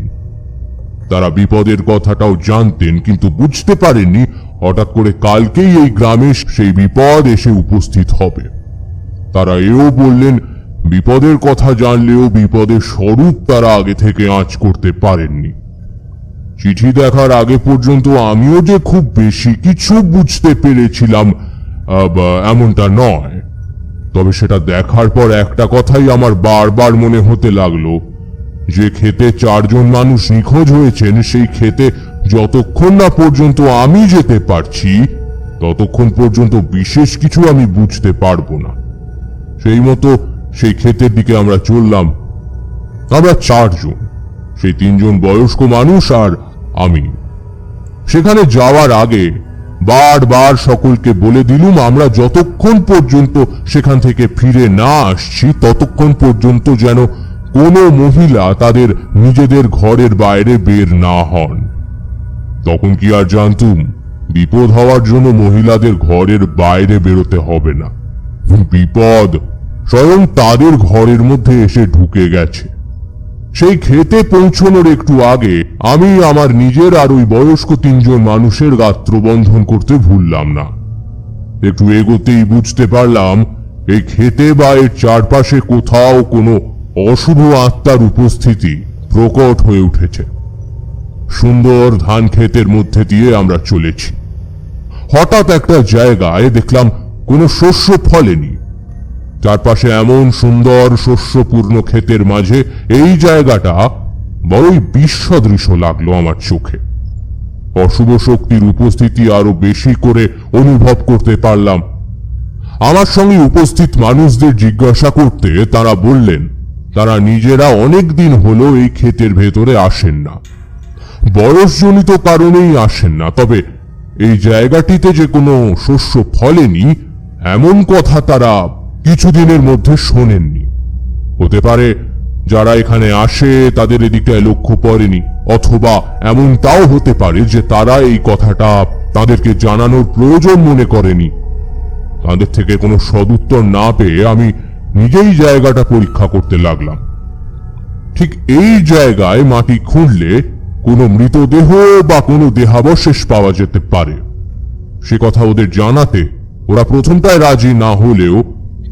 তারা বিপদের কথাটাও জানতেন, কিন্তু বুঝতে পারেননি হঠাৎ করে কালকেই এই গ্রামে সেই বিপদ এসে উপস্থিত হবে। তারা এও বললেন বিপদের কথা জানলেও বিপদের স্বরূপ তারা আগে থেকে আঁচ করতে পারেননি। চিঠি দেখার আগে পর্যন্ত আমিও যে খুব বেশি কিছু বুঝতে পেরেছিলাম এমনটা নয়, তবে সেটা দেখার পর একটা কথাই আমার বারবার মনে হতে লাগলো, যে ক্ষেতে 4 জন মানুষ নিখোঁজ হয়েছেন, সেই ক্ষেতে যতক্ষণ না পর্যন্ত আমি যেতে পারছি ততক্ষণ পর্যন্ত বিশেষ কিছু আমি বুঝতে পারবো না। সেই মতো সেই ক্ষেতের দিকে আমরা চললাম। আমরা 4 জন, সেই 3 জন বয়স্ক মানুষ আর আমি। সেখানে যাওয়ার আগে বারবার সকলকে বলে দিলুম আমরা যতক্ষণ পর্যন্ত সেখান থেকে ফিরে না আসছি ততক্ষণ পর্যন্ত যেন কোনো মহিলা তাদের নিজেদের ঘরের বাইরে বের না হন। তখন কি আর জানতুম, বিপদ হওয়ার জন্য মহিলাদের ঘরের বাইরে বেরোতে হবে না, বিপদ স্বয়ং তাদের ঘরের মধ্যে এসে ঢুকে গেছে। সেই ক্ষেতে পৌঁছানোর একটু আগে আমি আমার নিজের আর ওই বয়স্ক 3 জন মানুষের গাত্রবন্ধন করতে ভুললাম না। একটু এগোতেই বুঝতে পারলাম এই ক্ষেতে বা এর চারপাশে কোথাও কোনো অশুভ আত্মার উপস্থিতি প্রকট হয়ে উঠেছে। সুন্দর ধান ক্ষেতের মধ্যে দিয়ে আমরা চলেছি। হঠাৎ একটা জায়গায় দেখলাম কোনো শস্য ফলেনি। চারপাশে এমন সুন্দর শস্যপূর্ণ ক্ষেতের মাঝে এই জায়গাটা বড়ই বিস্মদৃশ্য লাগলো আমার চোখে। অশুভ শক্তির উপস্থিতি আরো বেশি করে অনুভব করতে পারলাম। আমার সঙ্গে উপস্থিত মানুষদের জিজ্ঞাসা করতে তারা বললেন তারা নিজেরা অনেক দিন হলো এই ক্ষেতের ভেতরে আসেন না, বয়সজনিত কারণেই আসেন না, তবে এই জায়গাটিতে যে কোনো শস্য ফলেনি এমন কথা তারা কিছুদিনের মধ্যে শোনেননি। হতে পারে যারা এখানে আসে তাদের এদিকটায় লক্ষ্য পড়েনি, অথবা এমনটাও হতে পারে যে তারা এই কথাটা তাদেরকে জানানোর প্রয়োজন মনে করেনি। তাদের থেকে কোনো সদুত্তর না পেয়ে আমি নিজেই জায়গাটা পরীক্ষা করতে লাগলাম। ঠিক এই জায়গায় মাটি খুঁড়লে কোনো মৃতদেহ বা কোনো দেহাবশেষ পাওয়া যেতে পারে। সে কথা ওদের জানাতে ওরা প্রথমটায় রাজি না হলেও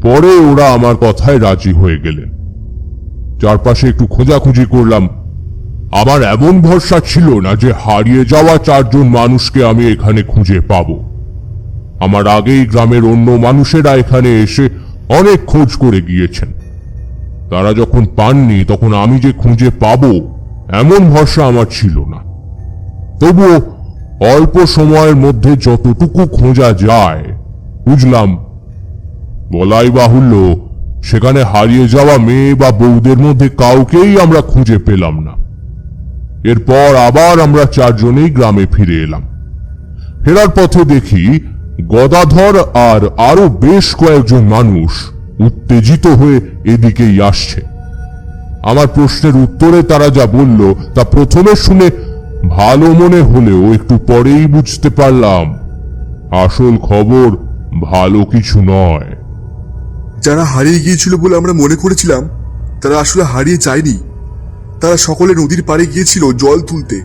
পরে ওরা আমার কথায় রাজি হয়ে গেলেন। চারপাশে একটু খোঁজাখুঁজি করলাম। আমার এমন ভরসা ছিল না যে হারিয়ে যাওয়া 4 জন মানুষকে আমি এখানে খুঁজে পাব। আমার আগেই গ্রামের অন্য মানুষেরা এখানে এসে অনেক খোঁজ করে গিয়েছেন। তারা যখন পাননি তখন আমি যে খুঁজে পাব এমন ভরসা আমার ছিল না। তবুও অল্প সময়ের মধ্যে যতটুকু খোঁজা যায় বুঝলাম। বলাই বাহুল্য, সেখানে হারিয়ে যাওয়া মেয়ে বা বউদের মধ্যে কাউকেই আমরা খুঁজে পেলাম না। এরপর আবার আমরা 4 জনেই গ্রামে ফিরে এলাম। ফেরার পথে দেখি গদাধর আর আরো বেশ কয়েকজন মানুষ উত্তেজিত হয়ে এদিকেই আসছে। আমার প্রশ্নের উত্তরে তারা যা বলল তা প্রথমে শুনে ভালো মনে হলেও একটু পরেই বুঝতে পারলাম আসল খবর ভালো কিছু নয়। যারা হারিয়ে গিয়েছিল বলে আমরা মনে করেছিলাম তারা আসলে হারিয়ে যায়নি। তারা সকলে নদীর পাড়ে গিয়েছিল জল তুলতে।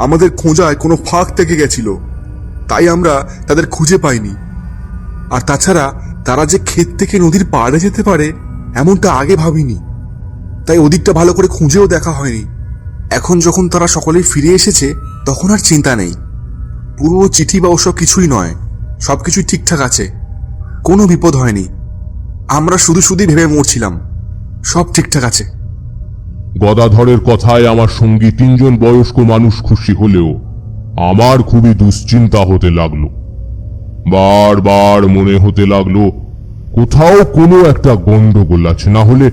আমাদের খোঁজায় কোনো ফাঁক থেকে গেছিল, তাই আমরা তাদের খুঁজে পাইনি। আর তাছাড়া তারা যে ক্ষেত থেকে নদীর পাড়ে যেতে পারে এমনটা আগে ভাবিনি, তাই ওদিকটা ভালো করে খুঁজেও দেখা হয়নি। এখন যখন তারা সকলেই ফিরে এসেছে তখন আর চিন্তা নেই। পুরো চিঠি বা ওসব কিছুই নয়, সবকিছুই ঠিকঠাক আছে, কোনো বিপদ হয়নি। আমরা শুধু শুধুই ভেবে মরছিলাম, সব ঠিকঠাক আছে। গদাধরের কথায় আমার সঙ্গী 3 জন বয়স্ক মানুষ খুশি হলেও আমার খুবই দুশ্চিন্তা হতে লাগলো। বারবার মনে হতে লাগলো কোথাও কোনো একটা গন্ডগোল আছে, না হলে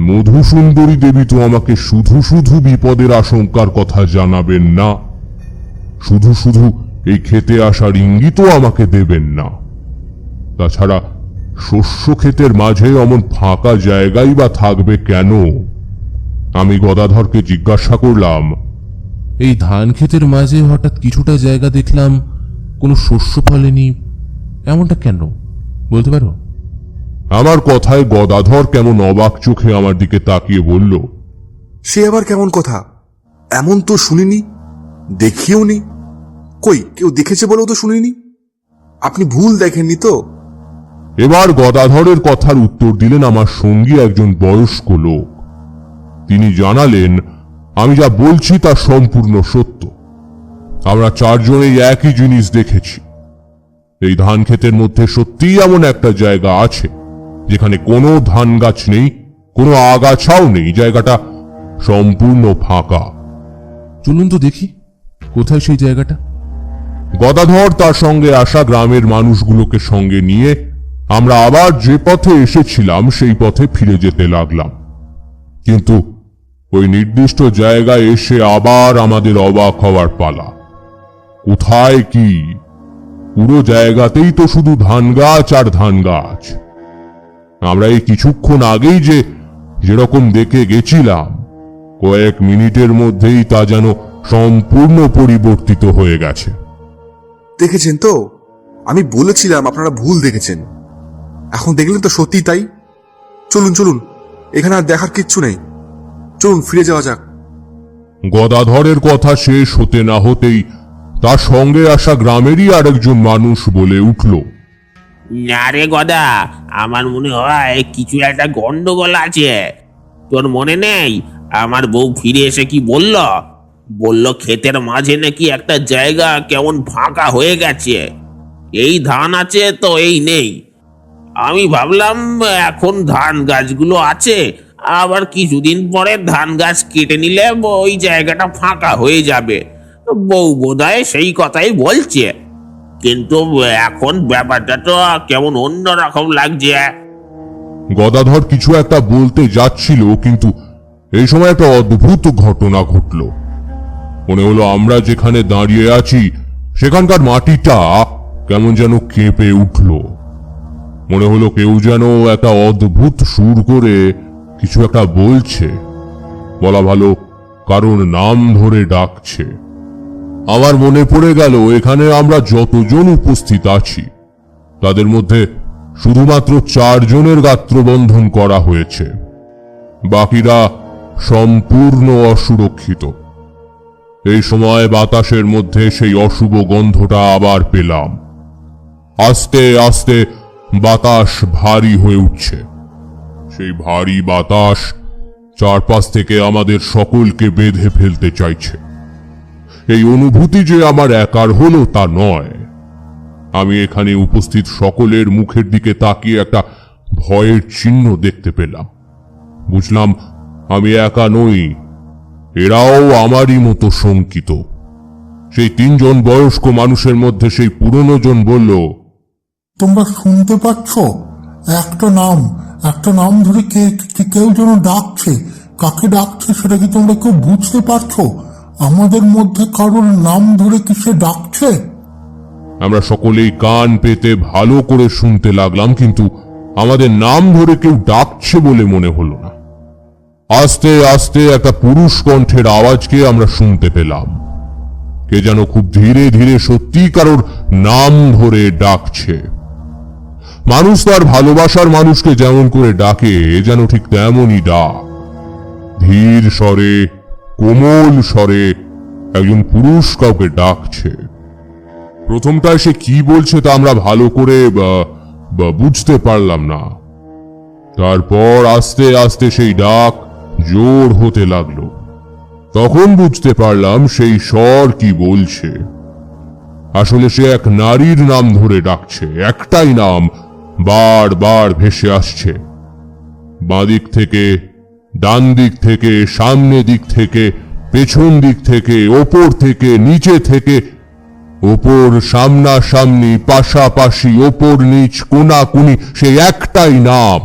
মধুসুন্দরী দেবী তো আমাকে শুধু শুধু বিপদের আশঙ্কার কথা জানাবেন না, শুধু শুধু এই খেতে আসার ইঙ্গিতও আমাকে দেবেন না। তাছাড়া শস্য ক্ষেতের মাঝে অমন ফাঁকা জায়গাই বা থাকবে কেন? আমি গদাধরকে জিজ্ঞাসা করলাম, এই ধান ক্ষেতের মাঝে হঠাৎ কিছুটা জায়গা দেখলাম কোনো শস্য ফলেনি, এমনটা কেন বলতে পারো? আমার কথায় গদাধর কেমন অবাক চোখে আমার দিকে তাকিয়ে বলল, সে আবার কেমন কথা? এমন তো শুনিনি, দেখিও নি। কই, কেউ দেখেছে বলেও তো শুনিনি। আপনি ভুল দেখেননি তো? এবার গদাধরের কথার উত্তর দিলেন আমার সঙ্গী একজন বয়স্ক লোক। তিনি জানালেন, আমি যা বলছি তা সম্পূর্ণ সত্য। আমরা 4 জনেই একই জিনিস দেখেছি। এই ধান ক্ষেতের মধ্যে সত্যিই এমন একটা জায়গা আছে যেখানে কোনো ধান গাছ নেই, কোনো আগাছাও নেই, জায়গাটা সম্পূর্ণ ফাঁকা। চলুন তো দেখি কোথায় সেই জায়গাটা। গদাধর তার সঙ্গে আসা গ্রামের মানুষগুলোকে সঙ্গে নিয়ে আমরা আবার যে পথে এসেছিলাম সেই পথে ফিরে যেতে লাগলাম। কিন্তু ওই নির্দিষ্ট জায়গায় এসে আবার আমাদের অবাক হওয়ার পালা। কোথায় কি? পুরো জায়গাতেই তো শুধু ধান গাছ আর ধান গাছ। আমরা এই কিছুক্ষণ আগেই যেরকম দেখে গেছিলাম, কয়েক মিনিটের মধ্যেই তা যেন সম্পূর্ণ পরিবর্তিত হয়ে গেছে। দেখেছেন তো? আমি বলেছিলাম আপনারা ভুল দেখেছেন। এখন দেখলেন তো সত্যি তাই। চলুন চলুন, এখানে আর দেখার কিচ্ছু নেই, চলুন ফিরে যাওয়া যাক। গদাধরের কথা শেষ হতে না হতেই তার সঙ্গে আসা গ্রামেরই আরেকজন মানুষ বলে উঠল, না রে গদা, আমার মনে হয় কিছু একটা গন্ডগোল আছে। তোর মনে নেই আমার বউ ফিরে এসে কি বলল ক্ষেতের মাঝে নাকি একটা জায়গা কেমন ফাঁকা হয়ে গেছে, এই ধান আছে তো এই নেই। আমি ভাবলাম এখন ধান গাছগুলো আছে, আবার কিছুদিন পরে ধান গাছ কেটে নিলে ওই জায়গাটা ফাঁকা হয়ে যাবে। বউ বোধহয় সেই কথাই বলছে, কিন্তু এখন ব্যাপারটা তো কেমন অন্যরকম লাগছে। গদাধর কিছু একটা বলতে যাচ্ছিল, কিন্তু এই সময় একটা অদ্ভুত ঘটনা ঘটল। মনে হলো আমরা যেখানে দাঁড়িয়ে আছি সেখানকার মাটিটা কেমন যেন কেঁপে উঠল। মনে হলো কেউ যেন একটা অদ্ভুত সুর করে কিছু একটা বলছে, বলা ভালো কারোর নাম ধরে ডাকছে। আমার মনে পড়ে গেল এখানে আমরা যতজন উপস্থিত আছি তাদের মধ্যে শুধুমাত্র 4 জনের গাত্রবন্ধন করা হয়েছে, বাকিরা সম্পূর্ণ অসুরক্ষিত। এই সময় বাতাসের মধ্যে সেই অশুভ গন্ধটা আবার পেলাম। আস্তে আস্তে বাতাস ভারী হয়ে উঠছে। সেই ভারী বাতাস চারপাশ থেকে আমাদের সকলকে বেঁধে ফেলতে চাইছে। এই অনুভূতি যে আমার একার হলো তা নয়। আমি এখানে উপস্থিত সকলের মুখের দিকে তাকিয়ে একটা ভয়ের চিহ্ন দেখতে পেলাম। বুঝলাম আমি একা নই, এরাও আমারই মতো শঙ্কিত। সেই 3 জন বয়স্ক মানুষের মধ্যে সেই পুরনো জন বলল, তোমরা শুনতে পাচ্ছ? একটা নাম ধরে কেউ যেন ডাকছে। কাকে ডাকছে সেটা কি তোমরা কেউ বুঝতে পারছো? আমাদের মধ্যে কারোর নাম ধরে কি সে ডাকছে? আমরা সকলেই কান পেতে ভালো করে শুনতে লাগলাম, কিন্তু আমাদের নাম ধরে কেউ ডাকছে বলে মনে হলো না। আস্তে আস্তে একটা পুরুষ কণ্ঠের আওয়াজকে আমরা শুনতে পেলাম। কে যেন খুব ধীরে ধীরে সত্যি কারোর নাম ধরে ডাকছে। মানুষ তার ভালোবাসার মানুষকে যেমন করে ডাকে যেন ঠিক তেমনই ডাক। ধীর স্বরে, কোমল স্বরে একজন পুরুষ কাউকে ডাকছে। প্রথমটায় সে কি বলছে তা আমরা ভালো করে বুঝতে পারলাম না। তারপর আস্তে আস্তে সেই ডাক জোর হতে লাগলো। তখন বুঝতে পারলাম সেই স্বর কি বলছে। আসলে সে এক নারীর নাম ধরে ডাকছে, একটাই নাম বারবার ভেসে আসছে। বাঁদিক থেকে, ডান দিক থেকে, সামনে দিক থেকে, পেছন দিক থেকে, ওপর থেকে, নিচে থেকে, ওপর সামনাসামনি, পাশাপাশি, ওপর নিচ, কোনাকুনি, সেই একটাই নাম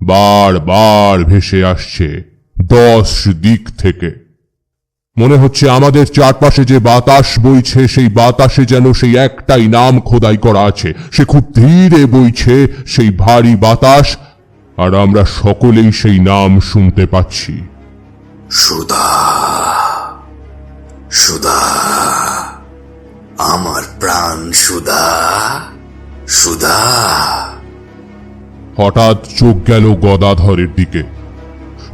বারবার ভেসে আসছে 10 দিক থেকে। মনে হচ্ছে আমাদের চারপাশে যে বাতাস বইছে সেই বাতাসে যেন সেই একটাই নাম খোদাই করা আছে। সে খুব ধীরে বইছে সেই ভারী বাতাস, আর আমরা সকলেই সেই নাম শুনতে পাচ্ছি। সুধা, সুধা, আমার প্রাণ সুধা, সুধা। হঠাৎ চোখ গেল গদাধরের দিকে।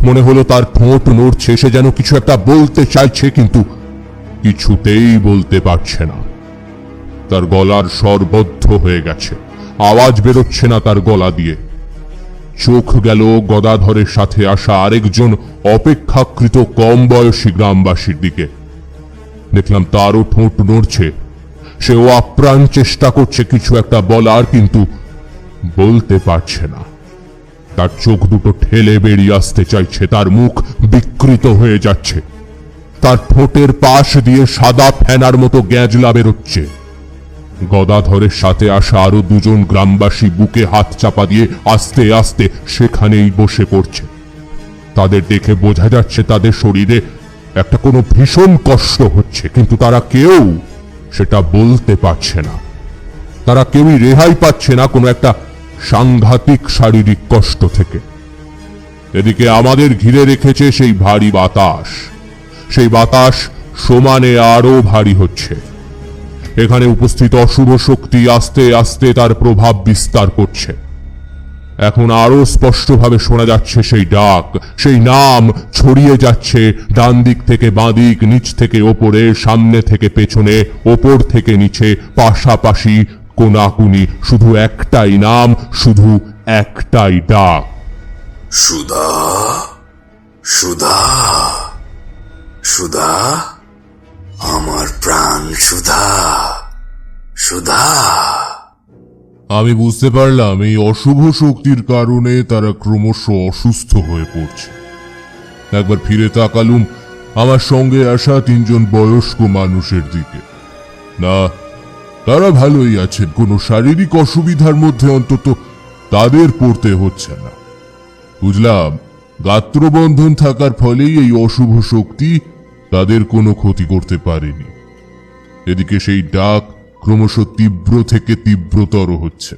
মনে হলো তার ঠোঁট নড়ছে, সে যেন কিছু একটা বলতে চাইছে কিন্তু কিছুতেই বলতে পারছে না। তার গলার স্বর বদ্ধ হয়ে গেছে, আওয়াজ বেরোচ্ছে না তার গলা দিয়ে। চোখ গেল গদাধরের সাথে আসা আরেকজন অপেক্ষাকৃত কম বয়সী গ্রামবাসীর দিকে। দেখলাম তারও ঠোঁট নড়ছে, সেও আপ্রাণ চেষ্টা করছে কিছু একটা বলার, কিন্তু বলতে পারছে না। তার চোখ দুটো ঠেলে বেরিয়ে আসতে চাইছে, তার মুখ বিকৃত হয়ে যাচ্ছে, তার ঠোঁটের পাশ দিয়ে সাদা ফেনার মতো গ্যাজলা বেরোচ্ছে। গদাধরের সাথে আসা আরো দুজন গ্রামবাসী বুকে হাত চাপা দিয়ে আস্তে আস্তে সেখানেই বসে পড়ছে। তাদের দেখে বোঝা যাচ্ছে তাদের শরীরে একটা কোনো ভীষণ কষ্ট হচ্ছে, কিন্তু তারা কেউ সেটা বলতে পারছে না। তারা কেউই রেহাই পাচ্ছে না কোনো একটা সাংঘাতিক শারীরিক কষ্ট থেকে। এদিকে আমাদের ঘিরে রেখেছে সেই ভারী বাতাস। সেই বাতাস সমানে আরো ভারী হচ্ছে। এখানে উপস্থিত অশুভ শক্তি আস্তে আস্তে তার প্রভাব বিস্তার করছে। এখন আরো স্পষ্টভাবে শোনা যাচ্ছে সেই ডাক, সেই নাম ছড়িয়ে যাচ্ছে ডান দিক থেকে বাঁ দিক, নিচ থেকে ওপরে, সামনে থেকে পেছনে, ওপর থেকে নিচে, পাশাপাশি, কোনাকুনি। শুধু একটাই নাম, শুধু একটাই ডাক। সুধা, সুধা, সুধা, আমার প্রাণ সুধা, সুধা। আমি বুঝতে পারলাম এই অশুভ শক্তির কারণে তারা ক্রমশ অসুস্থ হয়ে পড়ছে। একবার ফিরে তাকালুম আমার সঙ্গে আসা 3 জন বয়স্ক মানুষের দিকে। না, তারা ভালোই আছেন, কোনো শারীরিক অসুবিধার মধ্যে অন্তত তাদের পড়তে হচ্ছে না। বুঝলাম গাত্রবন্ধন থাকার ফলেই এই অশুভ শক্তি তাদের কোনো ক্ষতি করতে পারেনি। এদিকে সেই ডাক ক্রমশ তীব্র থেকে তীব্রতর হচ্ছে।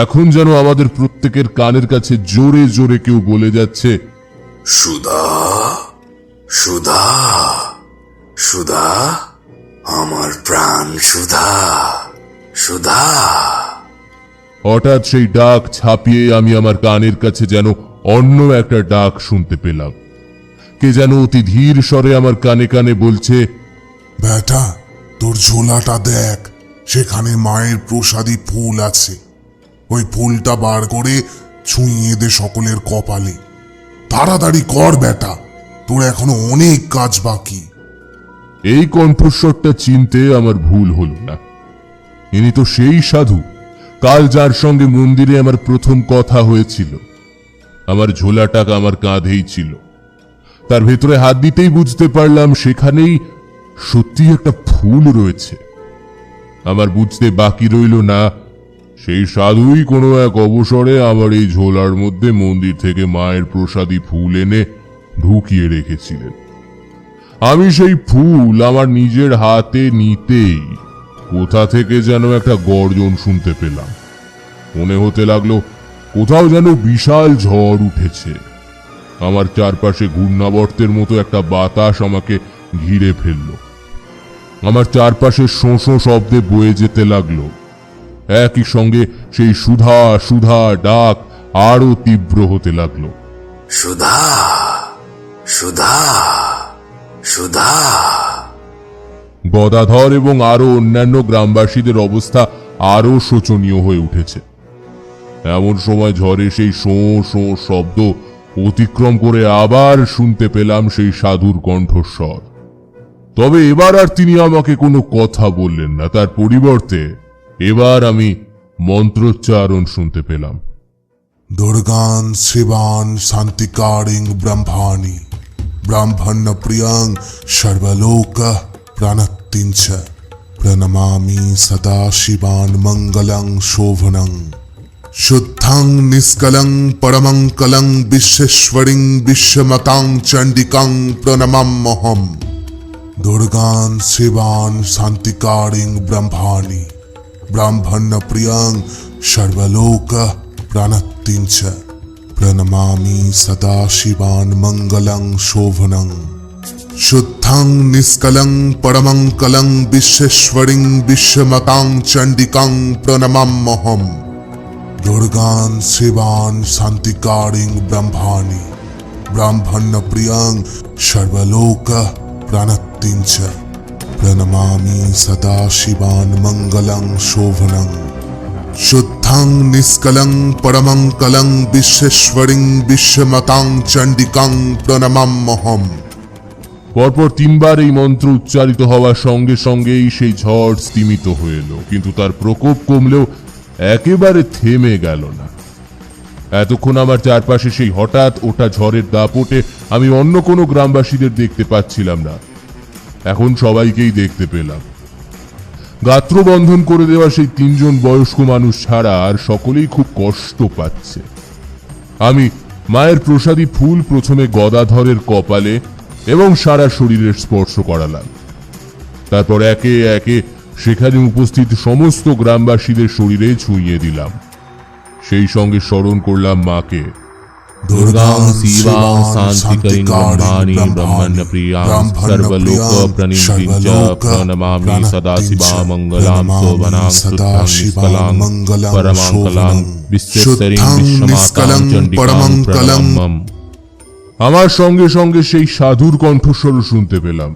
এখন যেন আমাদের প্রত্যেকের কানের কাছে জোরে জোরে কেউ বলে যাচ্ছে, সুধা, সুধা, সুধা, আমার প্রাণ সুধা, সুধা। হঠাৎ সেই ডাক ছাপিয়ে আমি আমার কানের কাছে যেন অন্য একটা ডাক শুনতে পেলাম। কে যেন অতি ধীর স্বরে আমার কানে কানে বলছে, বেটা, তোর ঝোলাটা দেখ, সেখানে মায়ের প্রসাদী ফুল আছে। ওই ফুলটা বার করে ছুঁয়ে দে সকলের কপালে। তাড়াতাড়ি কর বেটা, তোর এখনো অনেক কাজ বাকি। এই কণ্ঠস্বরটা চিনতে আমার ভুল হলো না। ইনি তো সেই সাধু, কাল যার সঙ্গে মন্দিরে আমার প্রথম কথা হয়েছিল। আমার ঝোলাটা আমার কাঁধেই ছিল। তার ভেতরে হাত দিতেই বুঝতে পারলাম সেখানেই সত্যি একটা ফুল রয়েছে। আমার বুঝতে বাকি রইল না সেই সাধুই কোনো এক অবসরে আমার এই ঝোলার মধ্যে মন্দির থেকে মায়ের প্রসাদী ফুল এনে ঢুকিয়ে রেখেছিলেন। আমি সেই ফুল আমার নিজের হাতে নিতেই কোথা থেকে যেন একটা গর্জন শুনতে পেলাম। মনে হতে লাগলো কোথাও যেন বিশাল ঝড় উঠেছে। আমার চারপাশে ঘূর্ণাবর্তের মতো একটা বাতাস আমাকে ঘিরে ফেলল। আমার চারপাশে শোঁ শোঁ শব্দে বয়ে যেতে লাগলো। একই সঙ্গে সেই সুধা সুধা ডাক আরো তীব্র হতে লাগলো। সুধা, সুধা, সুধা। গদাধর এবং আরো অন্যান্য গ্রামবাসীদের অবস্থা আরো শোচনীয় হয়ে উঠেছে। এমন সময় ঝড়ে সেই শোঁ শোঁ শব্দ অতিক্রম করে আবার শুনতে পেলাম সেই সাধুর কণ্ঠস্বর। তবে এবার আর তিনি আমাকে কোনো কথা বললেন না, তার পরিবর্তে এবার আমি মন্ত্রোচ্চারণ শুনতে পেলাম। দুর্গান শিবান শান্তিকারিং ব্রহ্মাণি ব্রাহ্মণ্য প্রিয়ং সর্বলোক প্রাণত্তিঞ্চ প্রণমামি সদা শিবান মঙ্গলং শোভনং শুদ্ধং নিষ্কলং পরমং কলং বিশ্বেশ্বরিং বিশ্বমতাং চণ্ডিকাং প্রণমাম্যহম। দুর্গান শিবান শান্তিকারিং ব্রহ্মাণি ব্রাহ্মণ্য প্রিয়ং সর্বলোক প্রাণত্তিঞ্চ প্রণমামি সদা শিবান মঙ্গলং শোভনং শুদ্ধং নিষ্কলং পরমং কলং বিশ্বেশ্বরিং বিশ্বমতাং চণ্ডিকাং প্রণমাম্যহম। দুর্গান শিবান শান্তিকারিং ব্রহ্মাণি ব্রাহ্মণ্য প্রিয়ং সর্বলোক প্রাণত্তিঞ্চ প্রণমামি সদা শিবান মঙ্গলং শোভনং শুদ্ধং নিষ্কলং পরমং কলং বিশ্বেশ্বরিং বিশ্বমতাং চণ্ডিকাং প্রণমাম্যহম। পরপর 3 বার এই মন্ত্র উচ্চারিত হওয়ার সঙ্গে সঙ্গেই সেই ঝড় স্তিমিত হয়ে এলো, কিন্তু তার প্রকোপ কমলেও একেবারে থেমে গেল না। এতক্ষণ আমার চারপাশে সেই হঠাৎ ওঠা ঝড়ের দাপটে আমি অন্য কোনো গ্রামবাসীদের দেখতে পাচ্ছিলাম না। এখন সবাইকেই দেখতে পেলাম। গাত্রবন্ধন করে দেওয়া সেই 3 জন বয়স্ক মানুষ ছাড়া আর সকলেই খুব কষ্ট পাচ্ছে। আমি মায়ের প্রসাদী ফুল প্রথমে গদাধরের কপালে এবং সারা শরীরের স্পর্শ করালাম। তারপর একে একে সেখানে উপস্থিত সমস্ত গ্রামবাসীদের শরীরে ছুঁয়ে দিলাম। সেই সঙ্গে স্মরণ করলাম মাকে। দুর্গাং শিবাং শান্তিকারিং ব্রহ্মাণি ব্রহ্মণ্য প্রিয়াং সর্বলোক প্রণীতিঞ্চ প্রণমামি সদা শিবাং মঙ্গলাং শোভনাং শুদ্ধাং নিষ্কলাং পরমাং কলাং বিশ্বেশ্বরিং বিশ্বমাতাং চণ্ডিকাং প্রণমাম্যহম। আমার সঙ্গে সঙ্গে সেই সাধুর কণ্ঠস্বর শুনতে পেলাম।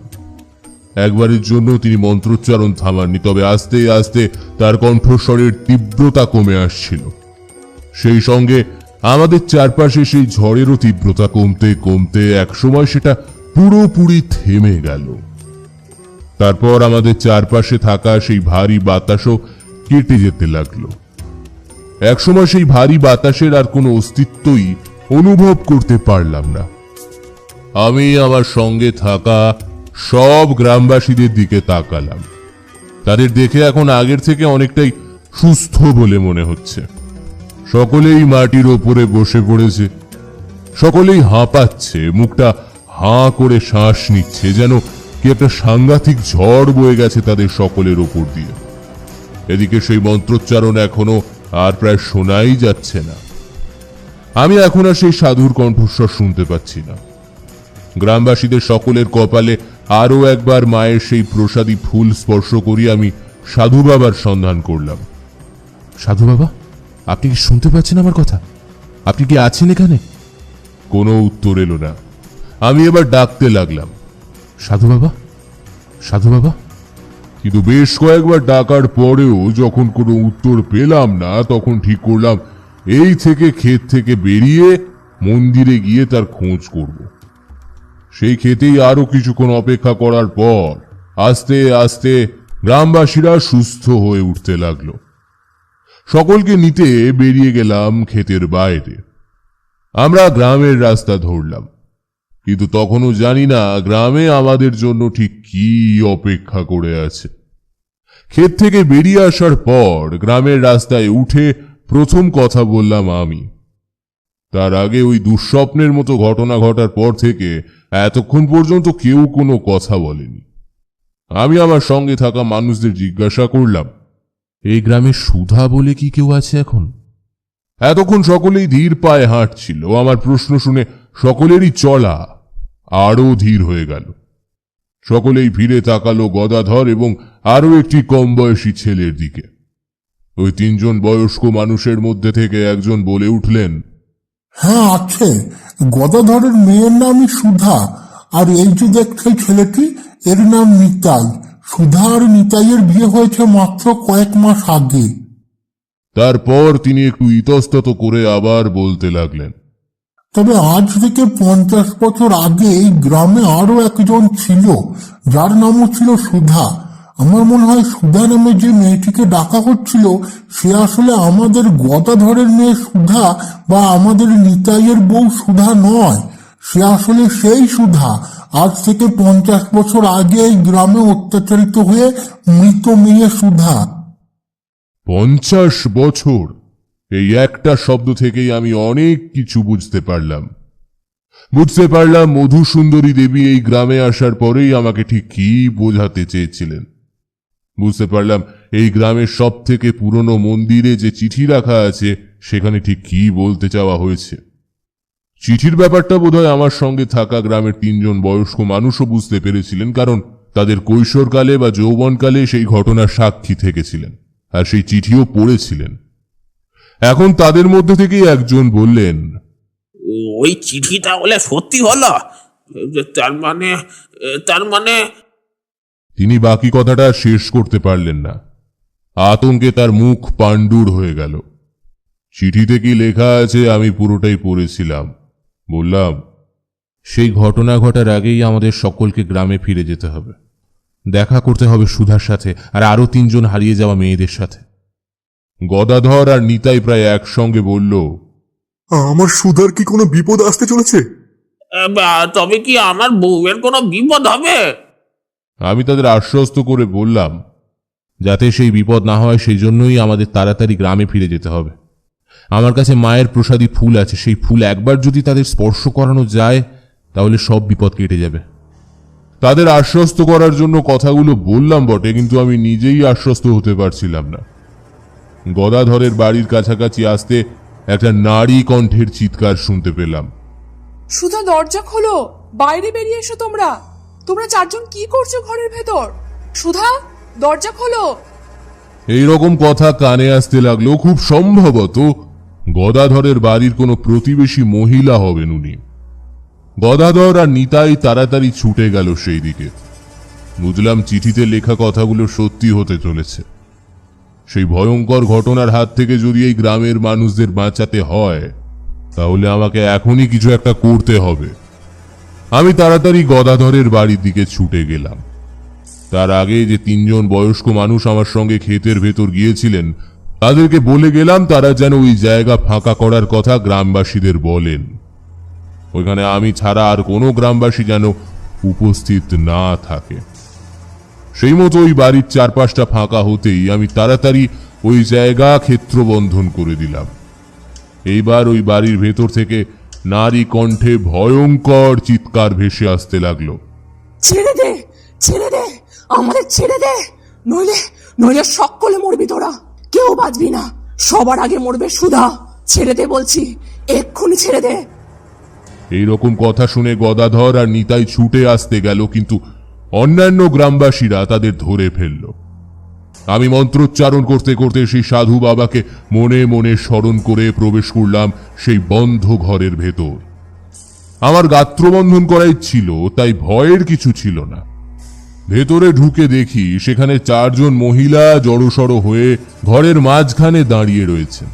একবারের জন্য তিনি মন্ত্রোচ্চারণ থামাননি, তবে আস্তে আস্তে তার কণ্ঠস্বরের তীব্রতা কমে আসছিল। সেই সঙ্গে আমাদের চারপাশে সেই ঝড়েরও তীব্রতা কমতে কমতে একসময় সেটা পুরোপুরি থেমে গেল। তারপর আমাদের চারপাশে থাকা সেই ভারী বাতাসও কেটে যেতে লাগলো। একসময় সেই ভারী বাতাসের আর কোনো অস্তিত্বই অনুভব করতে পারলাম না। আমি আমার সঙ্গে থাকা সব গ্রামবাসীদের দিকে তাকালাম। তাদের দেখে এখন আগের থেকে অনেকটাই সুস্থ বলে মনে হচ্ছে। সকলেই মাটির ওপরে বসে পড়েছে, সকলেই হাঁপাচ্ছে, মুখটা হাঁ করে শ্বাস নিচ্ছে, যেন কি একটা সাংঘাতিক ঝড় বয়ে গেছে তাদের সকলের ওপর দিয়ে। এদিকে সেই মন্ত্রোচ্চারণ এখনো আর প্রায় শোনাই যাচ্ছে না। আমি এখন আর সেই সাধুর কণ্ঠস্বর শুনতে পাচ্ছি না। গ্রামবাসীদের সকলের কপালে আরো একবার মায়ের সেই প্রসাদী ফুল স্পর্শ করি আমি সাধু বাবার সন্ধান করলাম। সাধু বাবা, আপনি কি শুনতে পাচ্ছেন আমার কথা? আপনি কি আছেন এখানে? কোনো উত্তর এলো না। আমি এবার ডাকতে লাগলাম, সাধু বাবা, সাধু বাবা। কিন্তু বেশ কয়েকবার ডাকার পরেও যখন কোনো উত্তর পেলাম না, তখন ঠিক করলাম এই থেকে ক্ষেত থেকে বেরিয়ে মন্দিরে গিয়ে তার খোঁজ করব। সেই ক্ষেতেই আরো কিছুক্ষণ অপেক্ষা করার পর আস্তে আস্তে গ্রামবাসীরা সুস্থ হয়ে উঠতে লাগলো। সকলকে নিতে বেরিয়ে গেলাম ক্ষেতের বাইরে। আমরা গ্রামের রাস্তা ধরলাম, কিন্তু তখনও জানি না গ্রামে আমাদের জন্য ঠিক কি অপেক্ষা করে আছে। ক্ষেত থেকে বেরিয়ে আসার পর গ্রামের রাস্তায় উঠে প্রথম কথা বললাম আমি। তার আগে ওই দুঃস্বপ্নের মতো ঘটনা ঘটার পর থেকে এতক্ষণ পর্যন্ত কেউ কোনো কথা বলেনি। আমি আমার সঙ্গে থাকা মানুষদের জিজ্ঞাসা করলাম, এই গ্রামে সুধা বলে কি কেউ আছে এখন? এতক্ষণ সকলেই ধীর পায়ে হাঁটছিল। আমার প্রশ্ন শুনে সকলেরই চলা আরো ধীর হয়ে গেল। সকলেই ফিরে তাকালো গদাধর এবং আরো একটি কম বয়সী ছেলের দিকে। ওই 3 জন বয়স্ক মানুষের মধ্যে থেকে একজন বলে উঠলেন, হ্যাঁ আছে, গদাধরের মেয়ের নামই সুধা, আর এই যে দেখছে ছেলেটি, এর নাম নিতাই। সুধা আর নিতাইয়ের বিয়ে হয়েছে মাত্র কয়েক মাস আগে। তারপর তিনি একটু ইতস্তত করে আবার বলতে লাগলেন, তবে আজ থেকে 50 বছর আগে এই গ্রামে আরো একজন ছিল, যার নামও ছিল সুধা। আমার মনে হয় সুধা নামে যে মেয়েটিকে ডাকা হচ্ছিল সে আসলে আমাদের গদাধরের মেয়ে সুধা বা আমাদের নিতাইয়ের বউ সুধা নয়। সে আসলে সেই সুধা আজ থেকে 50 বছর আগে এই গ্রামে অত্যাচারিত হয়ে মৃত মেয়ে সুধা। 50 বছর, এই একটা শব্দ থেকেই আমি অনেক কিছু বুঝতে পারলাম। মধুসুন্দরী দেবী এই গ্রামে আসার পরেই আমাকে ঠিক কি বোঝাতে চেয়েছিলেন। বুঝতে পারলাম এই গ্রামের সব থেকে পুরনো মন্দিরে যে চিঠি রাখা আছে সেখানে ঠিক কি বলতে চাওয়া হয়েছে। চিঠির ব্যাপারটা বোধহয় আমার সঙ্গে থাকা গ্রামের 3 জন বয়স্ক মানুষও বুঝতে পেরেছিলেন, কারণ তাদের কৈশোরকালে বা যৌবনকালে সেই ঘটনার সাক্ষী থেকেছিলেন আর সেই চিঠিও পড়েছিলেন। এখন তাদের মধ্যে থেকেই একজন বললেন, ওই চিঠিটা হলে সত্যি হলো? তার মানে তিনি বাকি কথাটা শেষ করতে পারলেন না। আতঙ্কে তার মুখ পাণ্ডুর হয়ে গেল। চিঠিতে কি লেখা আছে আমি পুরোটাই পড়েছিলাম। বললাম, সেই ঘটনা ঘটার আগেই আমাদের সকলকে গ্রামে ফিরে যেতে হবে, দেখা করতে হবে সুধার সাথে আর আরো 3 জন হারিয়ে যাওয়া মেয়েদের সাথে। গদাধর আর নিতাই প্রায় একসঙ্গে বলল, আমার সুধার কি কোনো বিপদ আসতে চলেছে? তবে কি আমার বউয়ের কোনো বিপদ হবে? আমি তাদের আশ্বস্ত করে বললাম, যাতে সেই বিপদ না হয় সেই জন্যই আমাদের তাড়াতাড়ি গ্রামে ফিরে যেতে হবে। আমার কাছে মায়ের প্রসাদী ফুল আছে, সেই ফুল একবার যদি তাদের স্পর্শ করানো যায় তাহলে সব বিপদ কেটে যাবে। তাদের আশ্বস্ত করার জন্য কথাগুলো বললাম বটে, কিন্তু আমি নিজেই আশ্বস্ত হতে পারছিলাম না। গদাধরের বাড়ির কাছাকাছি আসতে একটা নারী কণ্ঠের চিৎকার শুনতে পেলাম। সুধা, দরজা খোলো, বাইরে বেরিয়ে এসো। তোমরা 4 জন কি করছো ঘরের ভেতর? সুধা, দরজা খোলো। এই রকম কথা কানে আসতে লাগলো। খুব সম্ভবত গদাধরের বাড়ির কোনো প্রতিবেশী মহিলা হবেন উনি। গদাধর আর নিতাই তাড়াতাড়ি ছুটে গেল সেই দিকে। বুঝলাম চিঠিতে লেখা কথাগুলো সত্যি হতে চলেছে। সেই ভয়ঙ্কর ঘটনার হাত থেকে যদি এই গ্রামের মানুষদের বাঁচাতে হয় তাহলে আমাকে এখনই কিছু একটা করতে হবে। আমি তাড়াতাড়ি গদাধরের বাড়ির দিকে ছুটে গেলাম। তার আগে যে 3 জন বয়স্ক মানুষ আমার সঙ্গে ক্ষেতের ভেতর গিয়েছিলেন তাদেরকে বলে গেলাম তারা যেন ওই জায়গা ফাঁকা করার কথা গ্রামবাসীদের বলেন। ওইখানে আমি ছাড়া আর কোনো গ্রামবাসী যেন উপস্থিত না থাকে। সেই মতো ওই বাড়ির চারপাশটা ফাঁকা হতেই আমি তাড়াতাড়ি ওই জায়গা ক্ষেত্রবন্ধন করে দিলাম। এইবার ওই বাড়ির ভেতর থেকে নারী কণ্ঠে ভয়ঙ্কর চিৎকার ভেসে আসতে লাগলো। ছেড়ে দে, ছেড়ে দে, আমাদের ছেড়ে দে, নইলে সকলে মরবি তোরা, কেউ বাঁচবি না, সবার আগে মরবে সুধা। ছেড়ে দে বলছি, এক্ষুনি ছেড়ে দে। এইরকম কথা শুনে গদাধর আর নিতাই ছুটে আসতে গেল, কিন্তু অন্যান্য গ্রামবাসীরা তাদের ধরে ফেলল। আমি মন্ত্রোচ্চারণ করতে করতে সেই সাধু বাবাকে মনে মনে স্মরণ করে প্রবেশ করলাম সেই বন্ধ ঘরের ভেতর। আমার গাত্রবন্ধন করাই ছিল, তাই ভয়ের কিছু ছিল না। ভেতরে ঢুকে দেখি সেখানে 4 জন মহিলা জড়সড় হয়ে ঘরের মাঝখানে দাঁড়িয়ে রয়েছেন।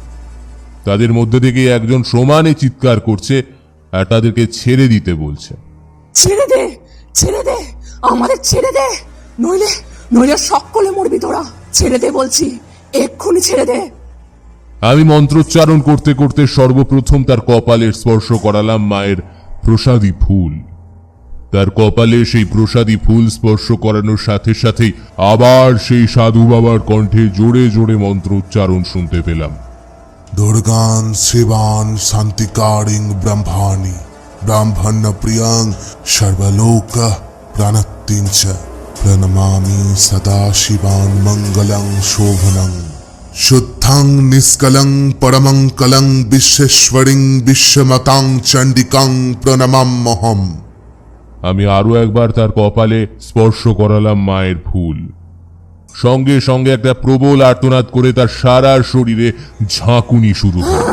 তাদের মধ্যে থেকে একজন সমানে চিৎকার করছে আর তাদেরকে ছেড়ে দিতে বলছে। ছেড়ে দে, ছেড়ে দে, আমাদের ছেড়ে দে, নইলে সকলে মরবি তোরা। ছেড়ে দে বলছি, এক্ষুনি ছেড়ে দে। আমি মন্ত্রোচ্চারণ করতে করতে সর্বপ্রথম তার কপালের স্পর্শ করালাম মায়ের প্রসাদী ফুল। তার কপালে সেই প্রসাদী ফুল স্পর্শ করানোর সাথে সাথেই আবার সেই সাধু বাবার কণ্ঠে জোরে জোরে মন্ত্রোচ্চারণ শুনতে পেলাম। দুর্গান শিবান শান্তিকারিং ব্রহ্মাণি ব্রাহ্মণ প্রিয়ং সর্বলোক প্রাণত্তিঞ্চ প্রণমামি সদা শিবান মঙ্গলং শোভনং শুদ্ধং নিষ্কলং পরমং কলং বিশ্বেশ্বরিং বিশ্বমতাং চণ্ডিকাং প্রণমাম্যহম। আমি আরো একবার তার কপালে স্পর্শ করালাম মায়ের ফুল। সঙ্গে সঙ্গে একটা প্রবল আর্তনাদ করে তার সারা শরীরে ঝাঁকুনি শুরু হল।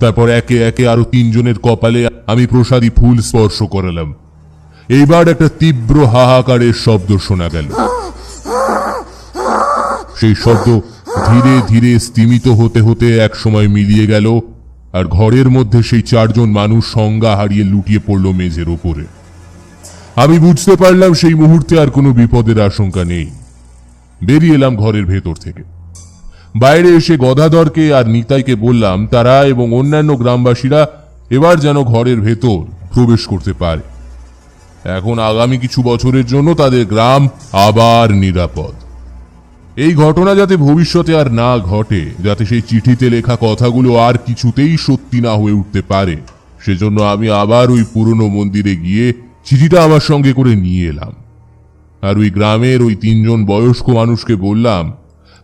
তারপর একে একে আরো 3 জনের কপালে আমি প্রসাদী ফুল স্পর্শ করালাম। এইবার একটা তীব্র হাহাকারের শব্দ শোনা গেল। সেই শব্দ ধীরে ধীরে স্তিমিত হতে হতে এক সময় মিলিয়ে গেল, আর ঘরের মধ্যে সেই 4 জন মানুষ সংজ্ঞা হারিয়ে লুটিয়ে পড়ল মেঝের ওপরে। আমি বুঝতে পারলাম সেই মুহূর্তে আর কোনো বিপদের আশঙ্কা নেই। বেরিয়ে এলাম ঘরের ভেতর থেকে। বাইরে এসে গদাধরকে আর নিতাইকে বললাম তারা এবং অন্যান্য গ্রামবাসীরা এবার যেন ঘরের ভেতর প্রবেশ করতে পারে। এখন আগামী কিছু বছরের জন্য তাদের গ্রাম আবার নিরাপদ। এই ঘটনা যাতে ভবিষ্যতে আর না ঘটে, যাতে সেই চিঠিতে লেখা কথাগুলো আর কিছুতেই সত্যি না হয়ে উঠতে পারে, সেজন্য আমি আবার ওই পুরনো মন্দিরে গিয়ে চিঠিটা আমার সঙ্গে করে নিয়ে এলাম। আর ওই গ্রামের ওই 3 জন বয়স্ক মানুষকে বললাম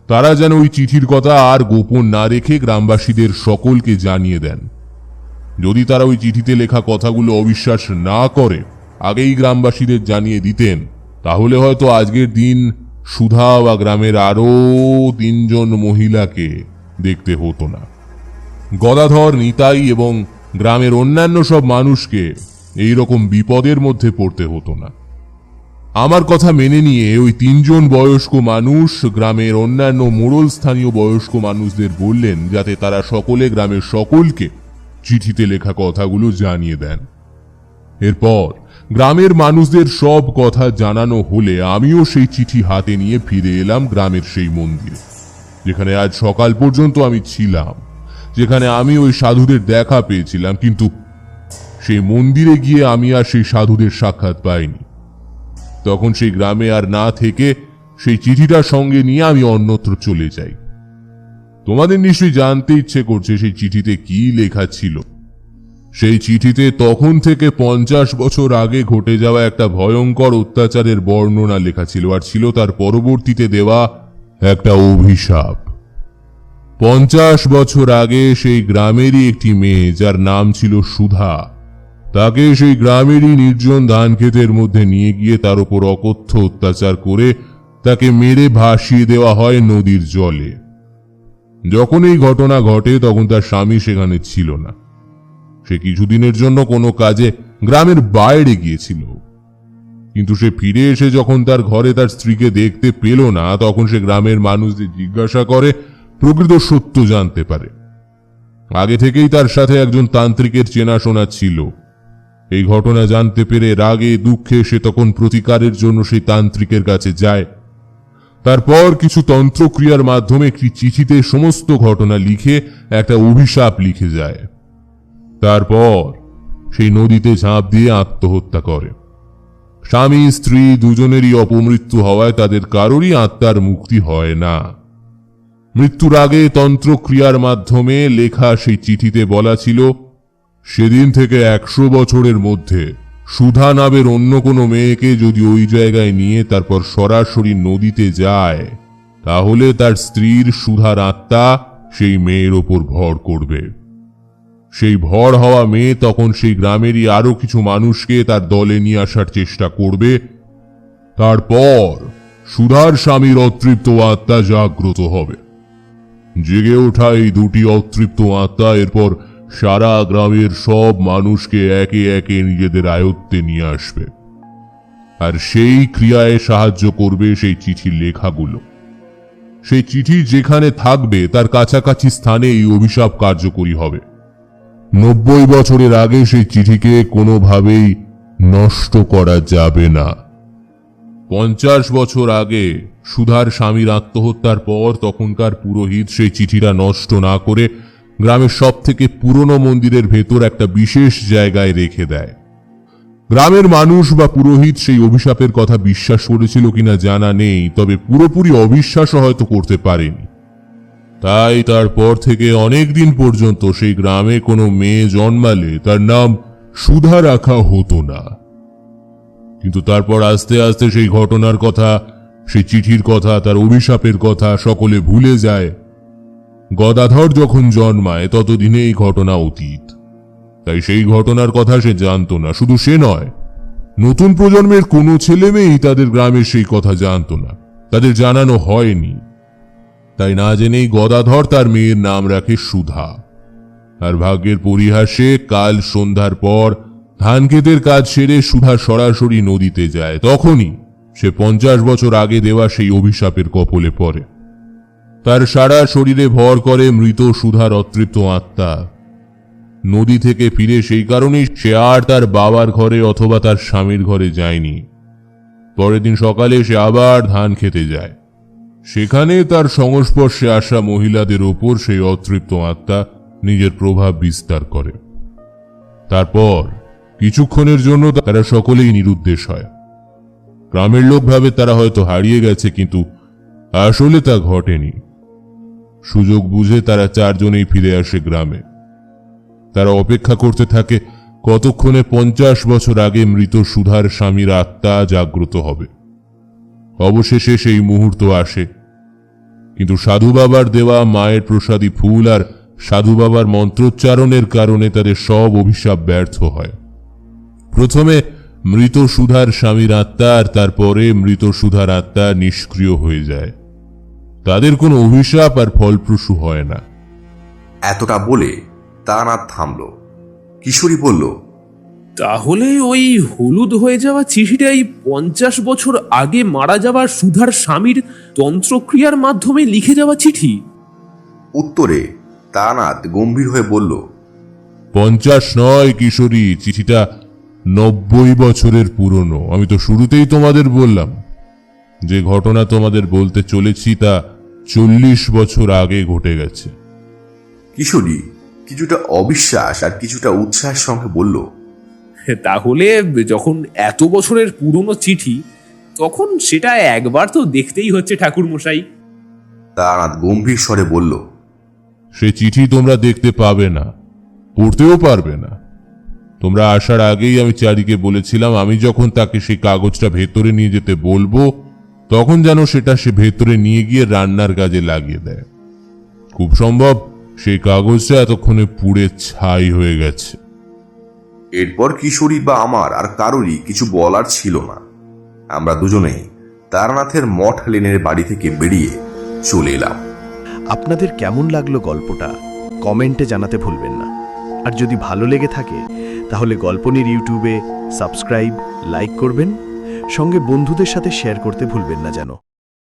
তারা যেন ওই চিঠির কথা আর গোপন না রেখে গ্রামবাসীদের সকলকে জানিয়ে দেন। যদি তারা ওই চিঠিতে লেখা কথাগুলো অবিশ্বাস না করে আগেই গ্রামবাসীদের জানিয়ে দিতেন, তাহলে হয়তো আজকের দিন সুধা বা গ্রামের আরো 3 জন মহিলাকে দেখতে হতো না। গদাধর, নিতাই এবং গ্রামের অন্যান্য সব মানুষকে এই রকম বিপদের মধ্যে পড়তে হতো না। আমার কথা মেনে নিয়ে ওই 3 জন বয়স্ক মানুষ গ্রামের অন্যান্য মোড়ল স্থানীয় বয়স্ক মানুষদের বললেন যাতে তারা সকলে গ্রামের সকলকে চিঠিতে লেখা কথাগুলো জানিয়ে দেন। এরপর গ্রামের মানুষদের সব কথা জানানো হলে আমিও সেই চিঠি হাতে নিয়ে ফিরে এলাম গ্রামের সেই মন্দিরে, যেখানে আজ সকাল পর্যন্ত আমি ছিলাম, যেখানে আমি ওই সাধুদের দেখা পেয়েছিলাম। কিন্তু সেই মন্দিরে গিয়ে আমি আর সেই সাধুদের সাক্ষাৎ পাইনি। তখন সেই গ্রামে আর না থেকে সেই চিঠিটা সঙ্গে নিয়ে আমি অন্যত্র চলে যাই। তোমাদের নিশ্চয়ই জানতে ইচ্ছে করছে সেই চিঠিতে কি লেখা ছিল। সেই চিঠিতে তখন থেকে 50 বছর আগে ঘটে যাওয়া একটা ভয়ঙ্কর অত্যাচারের বর্ণনা লেখা ছিল, আর ছিল তার পরবর্তীতে দেওয়া একটা অভিশাপ। 50 বছর আগে সেই গ্রামেরই একটি মেয়ে, যার নাম ছিল সুধা, তাকে সেই গ্রামেরই নির্জন ধান ক্ষেতের মধ্যে নিয়ে গিয়ে তার উপর অকথ্য অত্যাচার করে তাকে মেরে ভাসিয়ে দেওয়া হয় নদীর জলে। যখন এই ঘটনা ঘটে তখন তার স্বামী সেখানে ছিল না। সে কিছুদিনের জন্য কোনো কাজে গ্রামের বাইরে গিয়েছিল, কিন্তু সে ফিরে এসে যখন তার ঘরে তার স্ত্রীকে দেখতে পেল না, তখন সে গ্রামের মানুষদের জিজ্ঞাসা করে প্রকৃত সত্য জানতে পারে। আগে থেকেই তার সাথে একজন তান্ত্রিকের চেনাশোনা ছিল। এই ঘটনা জানতে পেরে রাগে দুঃখে সে তখন প্রতিকারের জন্য সেই তান্ত্রিকের কাছে যায়। তারপর কিছু তন্ত্রক্রিয়ার মাধ্যমে একটি চিঠিতে সমস্ত ঘটনা লিখে একটা অভিশাপ লিখে যায়। তারপর সেই নদীতে ঝাঁপ দিয়ে আত্মহত্যা করে। স্বামী স্ত্রী দুজনেরই অপমৃত্যু হওয়ায় তাদের কারোরই আত্মার মুক্তি হয় না। মৃত্যুর আগে তন্ত্রক্রিয়ার মাধ্যমে লেখা সেই চিঠিতে বলা ছিল, সেদিন থেকে 100 বছরের মধ্যে সুধা নামের অন্য কোনো মেয়েকে যদি ওই জায়গায় নিয়ে তারপর সরাসরি নদীতে যায়, তাহলে তার স্ত্রীর সুধার আত্মা সেই মেয়ের ওপর ভর করবে। সেই ভর হওয়া মেয়ে তখন সেই গ্রামেরই আরো কিছু মানুষকে তার দলে নিয়ে আসার চেষ্টা করবে। তারপর সুধার স্বামীর অতৃপ্ত আত্মা জাগ্রত হবে। জেগে ওঠা এই 2টি অতৃপ্ত আত্মা এরপর সারা গ্রামের সব মানুষকে একে একে নিজেদের আয়ত্তে নিয়ে আসবে, আর সেই ক্রিয়ায় সাহায্য করবে সেই চিঠির লেখাগুলো। সেই চিঠি যেখানে থাকবে তার কাছাকাছি স্থানে এই অভিশাপ কার্যকরী হবে। 90 বছরের আগে সেই চিঠিকে কোনোভাবেই নষ্ট করা যাবে না। 50 বছর আগে সুধার স্বামীর আত্মহত্যার পর তখনকার পুরোহিত সেই চিঠিটা নষ্ট না করে গ্রামের সব থেকে পুরনো মন্দিরের ভেতর একটা বিশেষ জায়গায় রেখে দেয়। গ্রামের মানুষ বা পুরোহিত সেই অভিশাপের কথা বিশ্বাস করেছিল কিনা জানা নেই, তবে পুরোপুরি অবিশ্বাসও হয়তো করতে পারেনি। তাই তারপর থেকে অনেক দিন পর্যন্ত সেই গ্রামে কোনো মেয়ে জন্মালে তার নাম সুধা রাখা হতো না। কিন্তু তারপর আস্তে আস্তে সেই ঘটনার কথা, সেই চিঠির কথা, তার অভিশাপের কথা সকলে ভুলে যায়। গদাধর যখন জন্মায় ততদিনে এই ঘটনা অতীত, তাই সেই ঘটনার কথা সে জানতো না। শুধু সে নয়, নতুন প্রজন্মের কোনো ছেলে মেয়েই তাদের গ্রামের সেই কথা জানতো না, তাদের জানানো হয়নি। তাই না জেনেই গদাধর তার মেয়ের নাম রাখে সুধা। আর ভাগ্যের পরিহাসে কাল সন্ধ্যার পর ধান ক্ষেতের কাজ সেরে সুধা সরাসরি নদীতে যায়। তখনই সে 50 বছর আগে দেওয়া সেই অভিশাপের কপলে পড়ে। তার সারা শরীরে ভর করে মৃত সুধার অতৃপ্ত আত্মা। নদী থেকে ফিরে সেই কারণেই সে আর তার বাবার ঘরে অথবা তার স্বামীর ঘরে যায়নি। পরের দিন সকালে সে আবার ধান খেতে যায়। সেখানে তার সংস্পর্শে আসা মহিলাদের ওপর সেই অতৃপ্ত আত্মা নিজের প্রভাব বিস্তার করে। তারপর কিছুক্ষণের জন্য তারা সকলেই নিরুদ্দেশ হয়। গ্রামের লোক ভাবে তারা হয়তো হারিয়ে গেছে, কিন্তু আসলে তা ঘটেনি। সুযোগ বুঝে তারা চারজনেই ফিরে আসে গ্রামে। তারা অপেক্ষা করতে থাকে কতক্ষণে 50 বছর আগে মৃত সুধার স্বামীর আত্মা জাগ্রত হবে। অবশেষে সেই মুহূর্ত আসে, কিন্তু সাধু বাবার দেওয়া মায়ের প্রসাদী ফুল আর সাধু বাবার মন্ত্রোচ্চারণের কারণে তাদের সব অভিশাপ ব্যর্থ হয়। প্রথমে মৃত সুধার স্বামীর আত্মা আর তারপরে মৃত সুধার আত্মা নিষ্ক্রিয় হয়ে যায়। তাদের কোনো অভিশাপ আর ফলপ্রসূ হয় না। এতটা বলে তারানাথ থামল। কিশোরী বলল, তাহলে ওই হলুদ হয়ে যাওয়া চিঠিটাই 50 বছর আগে মারা যাওয়া সুধার স্বামীর তন্ত্রক্রিয়ার মাধ্যমে লিখে যাওয়া চিঠি। উত্তরে তারানাথ গম্ভীর হয়ে বলল, 50 নয় কিশোরী, চিঠিটা 90 বছরের পুরনো। আমি তো শুরুতেই তোমাদের বললাম যে ঘটনা তোমাদের বলতে চলেছি তা 40 বছর আগে ঘটে গেছে। কিশোরী কিছুটা অবিশ্বাস আর কিছুটা উৎসাহের সঙ্গে বলল, তাহলে যখন এত বছরের পুরনো চিঠি, তখন সেটা একবার তো দেখতেই হচ্ছে ঠাকুর মশাই। তারানাথ গম্ভীর স্বরে বলল, সে চিঠি তোমরা দেখতে পাবে না, পড়তেও পারবে না। তোমরা আসার আগেই আমি চারিকে বলেছিলাম আমি যখন তাকে সেই কাগজটা ভেতরে নিয়ে যেতে বলবো তখন যেন সেটা সে ভেতরে নিয়ে গিয়ে রান্নার কাজে লাগিয়ে দেয়। খুব সম্ভব সেই কাগজটা এতক্ষণে পুড়ে ছাই হয়ে গেছে। এরপর কিশোরী বা আমার আর কারোরই কিছু বলার ছিল না। আমরা দুজনেই তারানাথের মঠ লেনের বাড়ি থেকে বেরিয়ে চলে এলাম। আপনাদের কেমন লাগলো গল্পটা কমেন্টে জানাতে ভুলবেন না। আর যদি ভালো লেগে থাকে তাহলে গল্পনির ইউটিউবে সাবস্ক্রাইব, লাইক করবেন, সঙ্গে বন্ধুদের সাথে শেয়ার করতে ভুলবেন না যেন।